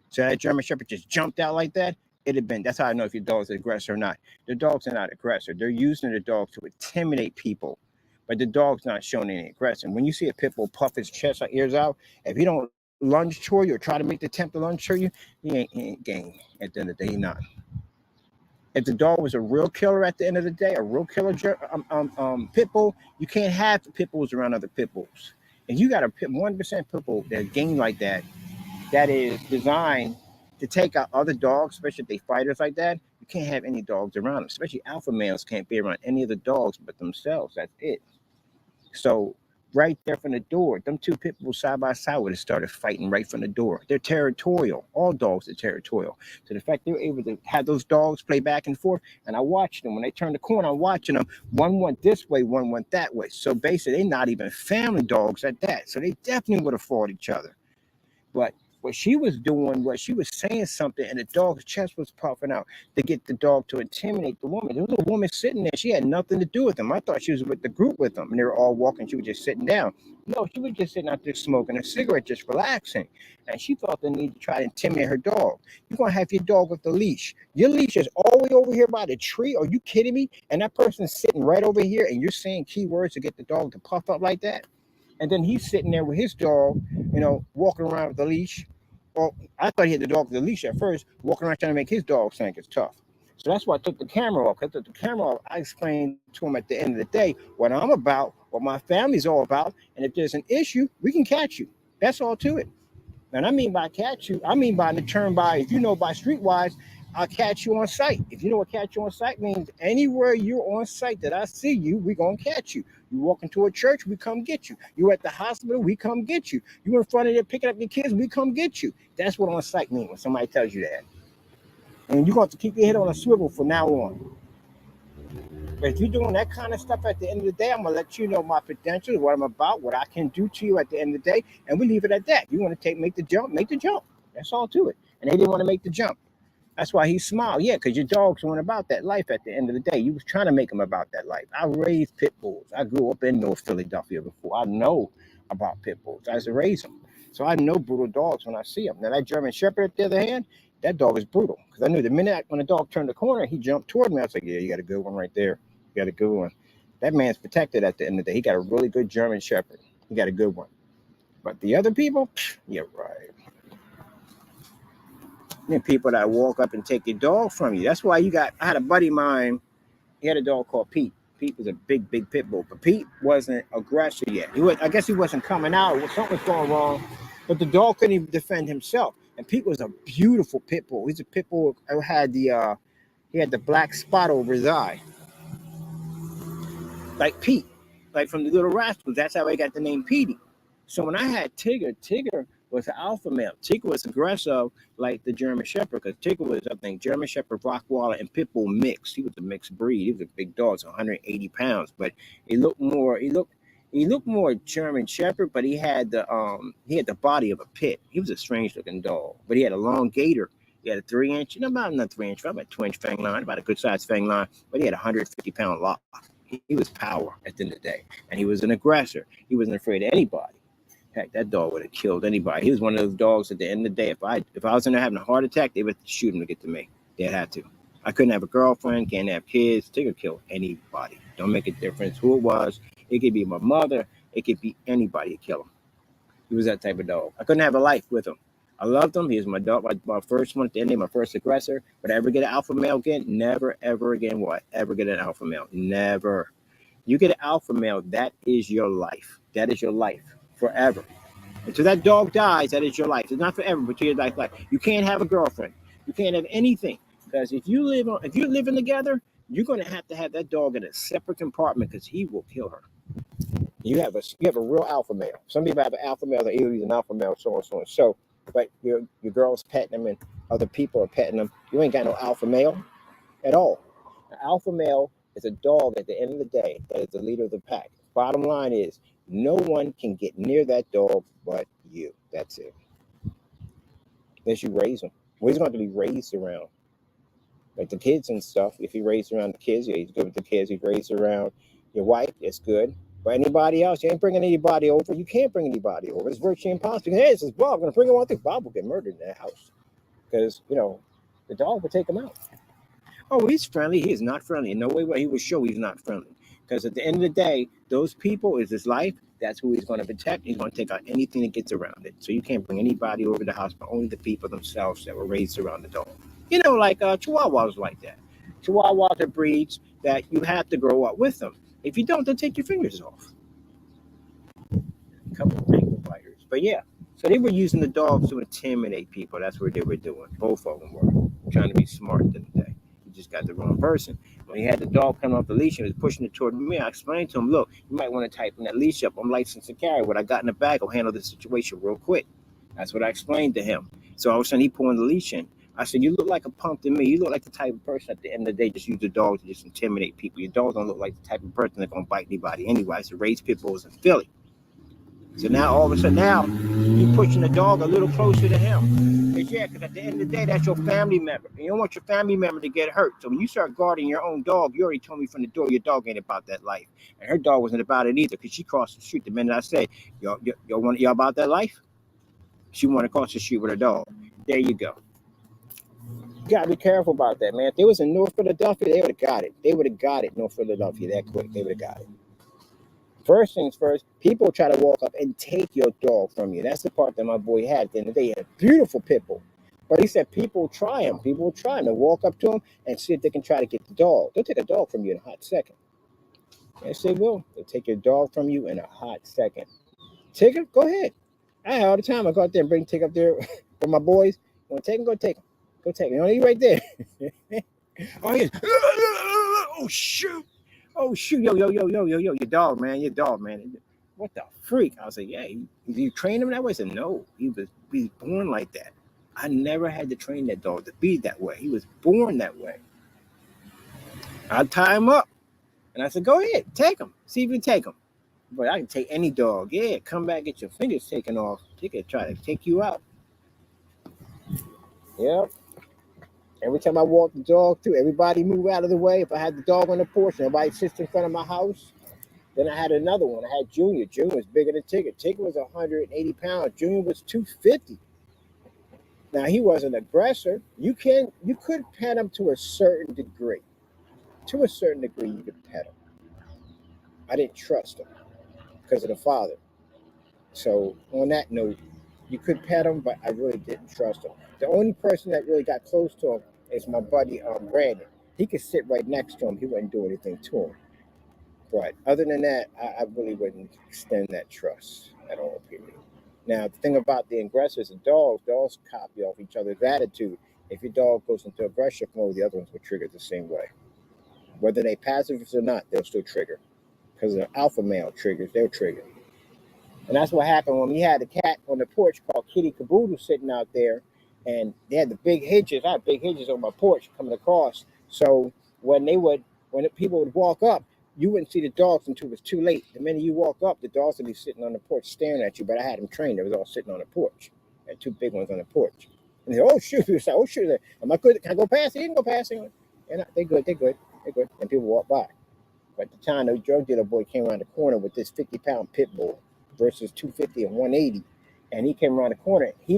So that German Shepherd just jumped out like that, it'd have been, that's how I know if your dog's an aggressor or not. The dogs are not aggressor. They're using the dog to intimidate people, but the dog's not showing any aggression. When you see a pit bull puff his chest or ears out, if he don't lunge toward you or try to make the attempt to lunge toward you, he ain't game. At the end of the day, he not. If the dog was a real killer at the end of the day, a real killer pit bull, you can't have pit bulls around other pit bulls. If you got a 1% pit bull that's game like that, that is designed to take out other dogs, especially if they fighters like that, you can't have any dogs around them. Especially alpha males can't be around any of the dogs but themselves. That's it. So right there from the door, them two pit bulls side by side would have started fighting right from the door. They're territorial. All dogs are territorial. So the fact they were able to have those dogs play back and forth, and I watched them when they turned the corner. I'm watching them. One went this way, one went that way. So basically, they're not even family dogs at that. So they definitely would have fought each other. But what she was doing was she was saying something, and the dog's chest was puffing out to get the dog to intimidate the woman. There was a woman sitting there. She had nothing to do with them. I thought she was with the group with them, and they were all walking. She was just sitting down. No, she was just sitting out there smoking a cigarette, just relaxing. And she felt the need to try to intimidate her dog. You're going to have your dog with the leash. Your leash is all the way over here by the tree. Are you kidding me? And that person's sitting right over here, and you're saying key words to get the dog to puff up like that? And then he's sitting there with his dog, walking around with the leash. Well, I thought he had the dog with the leash at first, walking around trying to make his dog think it's tough. So that's why I took the camera off. I took the camera off. I explained to him at the end of the day what I'm about, what my family's all about. And if there's an issue, we can catch you. That's all to it. And I mean by catch you, I mean by the term by, if you know by streetwise, I'll catch you on sight. If you know what catch you on sight means, anywhere you're on site that I see you, we're going to catch you. You walk into a church, we come get you. You at the hospital, we come get you. You in front of there picking up your kids, we come get you. That's what on site means when somebody tells you that. And you're going to have to keep your head on a swivel from now on. But if you're doing that kind of stuff at the end of the day, I'm going to let you know my credentials, what I'm about, what I can do to you at the end of the day, and we leave it at that. You want to make the jump, make the jump. That's all to it. And they didn't want to make the jump. That's why he smiled. Yeah, because your dogs weren't about that life at the end of the day. You was trying to make them about that life. I raised pit bulls. I grew up in North Philadelphia before. I know about pit bulls. I used to raise them. So I know brutal dogs when I see them. Now, that German Shepherd, on the other hand, that dog is brutal. Because I knew the minute when the dog turned the corner, he jumped toward me. I was like, yeah, you got a good one right there. You got a good one. That man's protected at the end of the day. He got a really good German Shepherd. He got a good one. But the other people, yeah, right. And people that walk up and take your dog from you. That's why I had a buddy of mine. He had a dog called Pete. Pete was a big, big pit bull. But Pete wasn't aggressive yet. I guess he wasn't coming out. Something was going wrong. But the dog couldn't even defend himself. And Pete was a beautiful pit bull. He's a pit bull. He had the black spot over his eye. Like Pete. Like from the Little Rascals. That's how I got the name Petey. So when I had Tigger was an alpha male. Tigger was aggressive like the German Shepherd, because Tigger was, I think, German Shepherd, Rottweiler, and Pit Bull mixed. He was a mixed breed. He was a big dog, 180 pounds, but he looked more German Shepherd, but he had the body of a pit. He was a strange looking dog, but he had a long gator. He had a 3-inch, about not 3-inch, about a 2-inch fang line, about a good sized fang line, but he had a 150-pound lock. He was power at the end of the day, and he was an aggressor. He wasn't afraid of anybody. Heck, that dog would have killed anybody. He was one of those dogs at the end of the day. If I was in there having a heart attack, they would shoot him to get to me. They'd have to. I couldn't have a girlfriend, can't have kids. Tigger kill anybody. Don't make a difference who it was. It could be my mother. It could be anybody to kill him. He was that type of dog. I couldn't have a life with him. I loved him. He was my dog, my first one at the end, my first aggressor. Would I ever get an alpha male again? Never, ever again. Will I ever get an alpha male? Never. You get an alpha male, that is your life. That is your life forever. Until that dog dies, that is your life. It's not forever, but your life. You can't have a girlfriend. You can't have anything, because if you're living together, you're going to have that dog in a separate compartment, because he will kill her. You have a real alpha male. Some people have an alpha male, that he's an alpha male, so on, so on. So, but your girl's petting them, and other people are petting them. You ain't got no alpha male at all. An alpha male is a dog at the end of the day that is the leader of the pack. Bottom line is, no one can get near that dog but you. That's it. Unless you raise him. Well, he's going to be raised around. Like the kids and stuff. If he raised around the kids, yeah, he's good with the kids. He's raised around your wife, it's good. But anybody else, you ain't bringing anybody over. You can't bring anybody over. It's virtually impossible. Hey, this is Bob. I'm going to bring him on through. Bob will get murdered in that house. Because, the dog will take him out. Oh, he's friendly. He is not friendly. In no way he will show he's not friendly. Because at the end of the day, those people is his life. That's who he's going to protect. He's going to take out anything that gets around it. So you can't bring anybody over the house, but only the people themselves that were raised around the dog. You know, like Chihuahuas like that. Chihuahuas are breeds that you have to grow up with them. If you don't, they'll take your fingers off. A couple of ankle biters. But yeah, so they were using the dogs to intimidate people. That's what they were doing. Both of them were trying to be smart in the day. You just got the wrong person. When he had the dog coming off the leash and was pushing it toward me, I explained to him, look, you might want to tighten that leash up. I'm licensed to carry. What I got in the bag will handle the situation real quick. That's what I explained to him. So all of a sudden he pulling the leash in. I said, you look like a punk to me. You look like the type of person at the end of the day just use the dog to just intimidate people. Your dog don't look like the type of person that's going to bite anybody anyway. I said, raise pit bulls in Philly. So now all of a sudden now you pushing the dog a little closer to him. Because at the end of the day, that's your family member. You don't want your family member to get hurt. So when you start guarding your own dog, you already told me from the door your dog ain't about that life. And her dog wasn't about it either because she crossed the street the minute I said, y'all about that life? She wanted to cross the street with her dog. There you go. You gotta be careful about that, man. If they was in North Philadelphia, they would have got it. They would have got it, North Philadelphia, that quick. They would have got it. First things first, people try to walk up and take your dog from you. That's the part that my boy had. At the end of the day, he had a beautiful pit bull. But he said people try him. People try him to walk up to him and see if they can try to get the dog. They'll take a dog from you in a hot second. Yes, they will. They'll take your dog from you in a hot second. Take it? Go ahead. I all the time. I go out there and take up there for my boys. You want to take him? Go take him. Go take him. You know, he's right there. Oh, he's, oh, shoot. Oh, shoot. Yo, your dog, man. Your dog, man. What the freak? I was like, yeah, you train him that way? I said, no, he was born like that. I never had to train that dog to be that way. He was born that way. I'd tie him up. And I said, go ahead, take him. See if you can take him. But I can take any dog. Yeah, come back, get your fingers taken off. They could try to take you out. Yep. Every time I walk the dog through, everybody move out of the way. If I had the dog on the porch, nobody sits in front of my house. Then I had another one. I had Junior. Junior was bigger than Tigger. Tigger was 180 pounds. Junior was 250. Now, he was an aggressor. You could pet him to a certain degree. To a certain degree, you could pet him. I didn't trust him because of the father. So on that note, you could pet him, but I really didn't trust him. The only person that really got close to him is my buddy Brandon. He could sit right next to him. He wouldn't do anything to him. But other than that, I really wouldn't extend that trust at all, period. Now, the thing about the aggressors and dogs copy off each other's attitude. If your dog goes into aggressive mode, the other ones will trigger the same way. Whether they pacifists or not, they'll still trigger. Because the alpha male triggers, they'll trigger. And that's what happened when we had the cat on the porch called Kitty Caboodle sitting out there. And they had the big hedges. I had big hedges on my porch coming across. So when people would walk up, you wouldn't see the dogs until it was too late. The minute you walk up, the dogs would be sitting on the porch staring at you. But I had them trained. They was all sitting on the porch. I had two big ones on the porch. And they said, oh, shoot. Like, oh, shoot. Am I good? Can I go past it? You can go past it. And they're good. And people walk by. But at the time, the drug dealer boy came around the corner with this 50-pound pit bull versus 250 and 180. And he came around the corner. He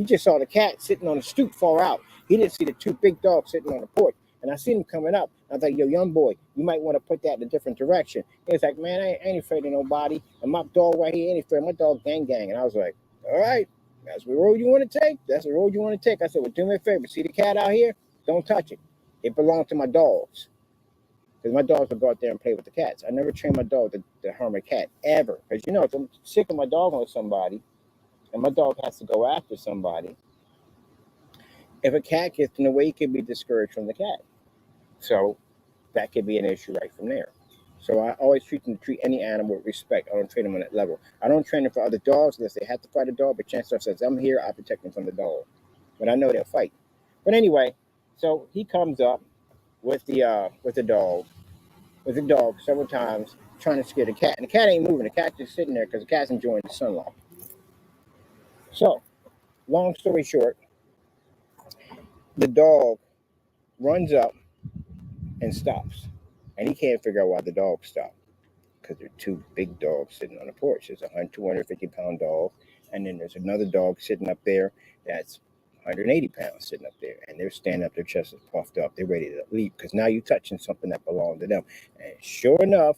just saw the cat sitting on the stoop far out. He didn't see the two big dogs sitting on the porch. And I seen him coming up. I was like, yo, young boy, you might want to put that in a different direction. He was like, man, I ain't afraid of nobody. And my dog right here ain't afraid. My dog gang. And I was like, all right, that's the road you want to take. That's the road you want to take. I said, well, do me a favor. See the cat out here? Don't touch it. It belongs to my dogs. Because my dogs would go out there and play with the cats. I never trained my dog to harm a cat, ever. Because, if I'm sick of my dog on somebody, and my dog has to go after somebody, if a cat gets in the way, it can be discouraged from the cat. So that could be an issue right from there. So I always treat any animal with respect. I don't train them on that level. I don't train them for other dogs unless they have to fight a dog, but chances are says, I'm here, I protect them from the dog. But I know they'll fight. But anyway, so he comes up with the dog several times, trying to scare the cat. And the cat ain't moving. The cat's just sitting there because the cat's enjoying the sunlight. So, long story short, the dog runs up and stops. And he can't figure out why the dog stopped. Because there are two big dogs sitting on the porch. There's a 250-pound dog. And then there's another dog sitting up there that's 180 pounds sitting up there, and they're standing up, their chest is puffed up, they're ready to leap because now you're touching something that belonged to them. And sure enough,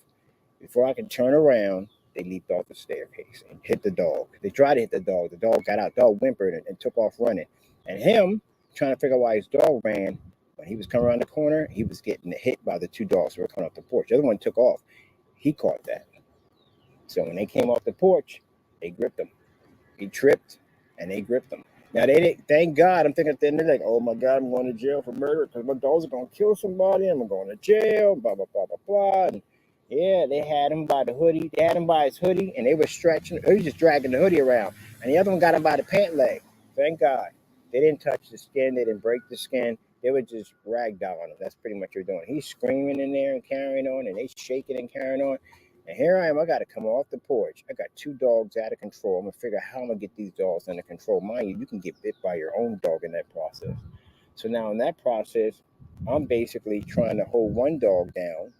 before I could turn around, they leaped off the staircase and hit the dog. They tried to hit the dog. The dog got out. The dog whimpered and took off running. And him trying to figure out why his dog ran. When he was coming around the corner, he was getting hit by the two dogs that were coming off the porch. The other one took off. He caught that. So when they came off the porch, they gripped him. He tripped, and they gripped him. Now, they didn't, thank God, I'm thinking at the end of the day, oh my God, I'm going to jail for murder because my dogs are going to kill somebody, and I'm going to jail, blah, blah, blah, blah, blah. And yeah, they had him by the hoodie. They had him by his hoodie, and they were stretching. He was just dragging the hoodie around. And the other one got him by the pant leg. Thank God. They didn't touch the skin. They didn't break the skin. They were just ragdolling him. That's pretty much what they're doing. He's screaming in there and carrying on, and they shaking and carrying on. And here I am. I got to come off the porch. I got two dogs out of control. I'm going to figure out how I'm going to get these dogs under control. Mind you, you can get bit by your own dog in that process. So now in that process, I'm basically trying to hold one dog down.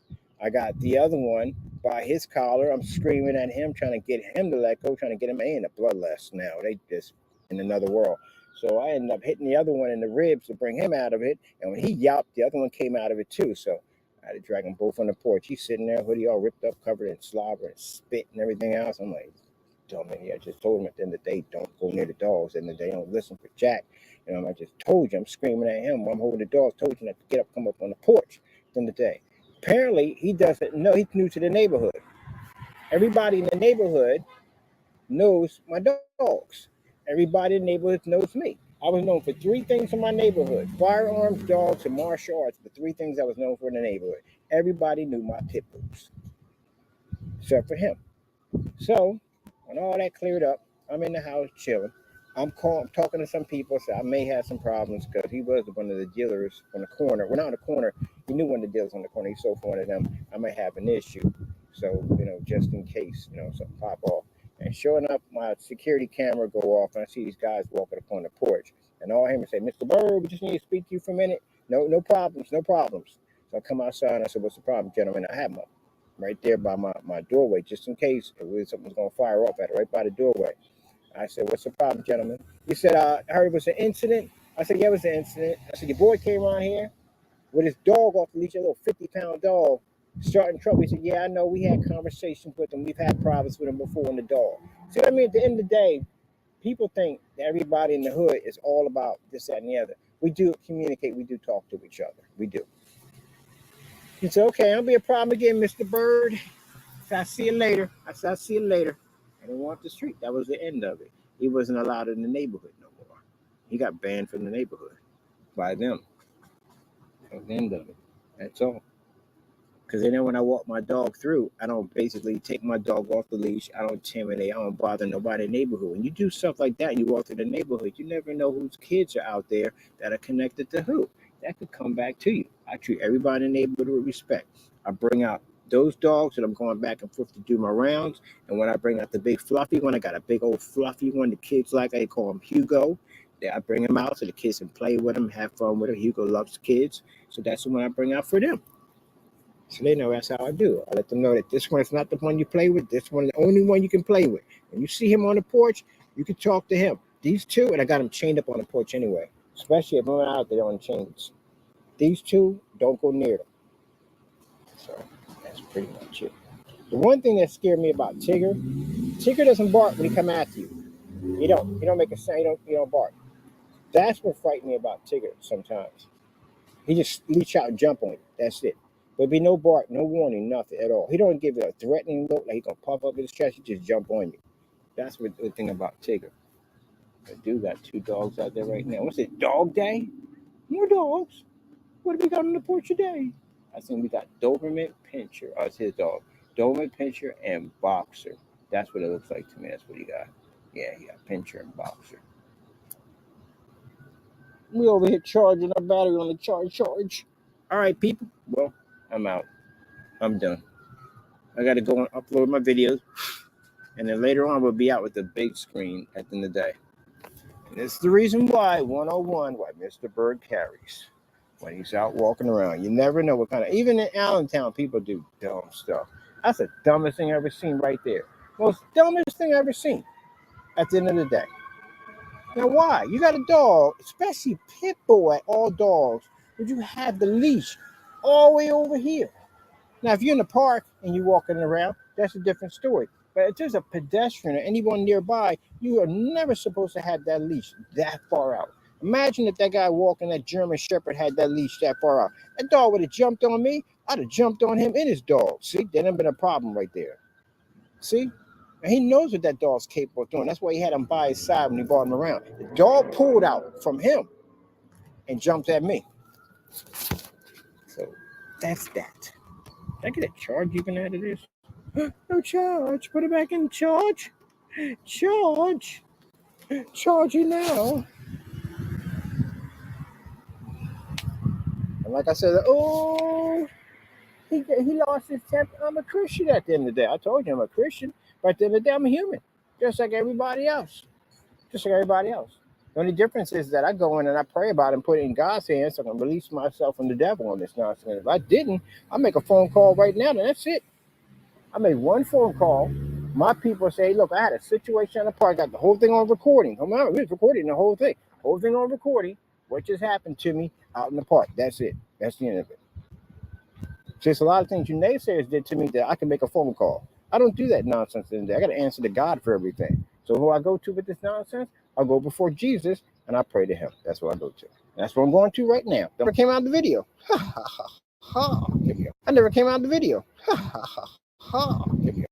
I got the other one by his collar. I'm screaming at him, trying to get him to let go, trying to get him in a bloodlust now. They just in another world. So I ended up hitting the other one in the ribs to bring him out of it. And when he yelped, the other one came out of it too. So I had to drag them both on the porch. He's sitting there, hoodie all ripped up, covered in slobber and spit and everything else. I'm like, dumb man. I just told him at the end of the day, don't go near the dogs. And they don't listen for Jack. I just told you, I'm screaming at him. I'm holding the dogs. Told you not to get up, come up on the porch at the end of the day. Apparently, he doesn't know. He's new to the neighborhood. Everybody in the neighborhood knows my dogs. Everybody in the neighborhood knows me. I was known for three things in my neighborhood: firearms, dogs, and martial arts. The three things I was known for in the neighborhood. Everybody knew my pit bulls, except for him. So, when all that cleared up, I'm in the house chilling. I'm talking to some people, so I may have some problems because he was one of the dealers on the corner. Well, not on the corner. He knew one of the dealers on the corner. He sold for one of them. I may have an issue. So, just in case, something pop off. And sure enough, my security camera go off, and I see these guys walking up on the porch. And all I hear them say, "Mr. Byrd, we just need to speak to you for a minute." No problems, no problems. So I come outside, and I said, "What's the problem, gentlemen?" I have them up right there by my doorway, just in case something was going to fire off at it, right by the doorway. I said, "What's the problem, gentlemen?" He said, "I heard it was an incident." I said, "Yeah, it was an incident." I said, "Your boy came around here with his dog off the leash, a little 50-pound dog, starting trouble." He said, "Yeah, I know. We had conversations with him. We've had problems with him before in the dog." See what I mean? At the end of the day, people think that everybody in the hood is all about this, that, and the other. We do communicate. We do talk to each other. We do. He said, "Okay, I'll be a problem again, Mr. Byrd." I said, "I'll see you later." I said, "I'll see you later." And he walked the street. That was the end of it. He wasn't allowed in the neighborhood no more. He got banned from the neighborhood by them. That was the end of it. That's all. Because when I walk my dog through, I don't basically take my dog off the leash. I don't intimidate. I don't bother nobody in the neighborhood. When you do stuff like that, you walk through the neighborhood, you never know whose kids are out there that are connected to who. That could come back to you. I treat everybody in the neighborhood with respect. I bring out those dogs that I'm going back and forth to do my rounds. And when I bring out the big fluffy one, I got a big old fluffy one the kids like. I call him Hugo. I bring him out so the kids can play with him, have fun with him. Hugo loves kids. So that's the one I bring out for them. So they know that's how I do. I let them know that this one is not the one you play with. This one is the only one you can play with. When you see him on the porch, you can talk to him. These two, and I got them chained up on the porch anyway, especially if I'm out there on chains. These two, don't go near them. So that's pretty much it. The one thing that scared me about Tigger doesn't bark when he come after you. You don't make a sound. You don't bark. That's what frightened me about Tigger sometimes. He just reach out and jump on you. That's it. There'll be no bark, no warning, nothing at all. He don't give you a threatening look like he's going to puff up his chest. He just jump on you. That's what the thing about Tigger. I do got two dogs out there right now. What's it, dog day? More dogs. What have we got on the porch today? I think we got Doberman Pinscher. Oh, it's his dog. Doberman Pinscher and Boxer. That's what it looks like to me. That's what he got. Yeah, he got Pinscher and Boxer. We over here charging our battery on the charge. All right, people. Well, I'm out. I'm done. I got to go and upload my videos. And then later on, we'll be out with the big screen at the end of the day. And this is the reason why 101, why Mr. Byrd carries when he's out walking around. You never know what kind of, even in Allentown, people do dumb stuff. That's the dumbest thing I've ever seen right there. Most dumbest thing I've ever seen at the end of the day. Now, why? You got a dog, especially pit bull at all dogs, would you have the leash all the way over here? Now, if you're in the park and you're walking around, that's a different story. But if there's a pedestrian or anyone nearby, you are never supposed to have that leash that far out. Imagine if that guy walking, that German Shepherd, had that leash that far out. That dog would have jumped on me. I'd have jumped on him and his dog. See, there'd have been a problem right there. See? And he knows what that dog's capable of doing. That's why he had him by his side when he brought him around. The dog pulled out from him and jumped at me. So that's that. Did I get a charge even out of this? No charge. Put it back in charge. Charge. Charge you now. And like I said, oh, he lost his temper. I'm a Christian at the end of the day. I told you I'm a Christian. But at the end of the day, I'm a human. Just like everybody else. Just like everybody else. The only difference is that I go in and I pray about it and put it in God's hands so I can release myself from the devil on this nonsense. If I didn't, I'll make a phone call right now, and that's it. I made one phone call. My people say, look, I had a situation in the park. I got the whole thing on recording. We was recording the whole thing. Whole thing on recording. What just happened to me out in the park. That's it. That's the end of it. So it's a lot of things you naysayers did to me that I can make a phone call. I don't do that nonsense in there. I got to answer to God for everything. So who I go to with this nonsense, I'll go before Jesus and I pray to him. That's what I go to. That's what I'm going to right now. Never came out of the video. Ha, ha, ha, ha. Here we go. I never came out of the video. Ha, ha, ha, ha. Here we go.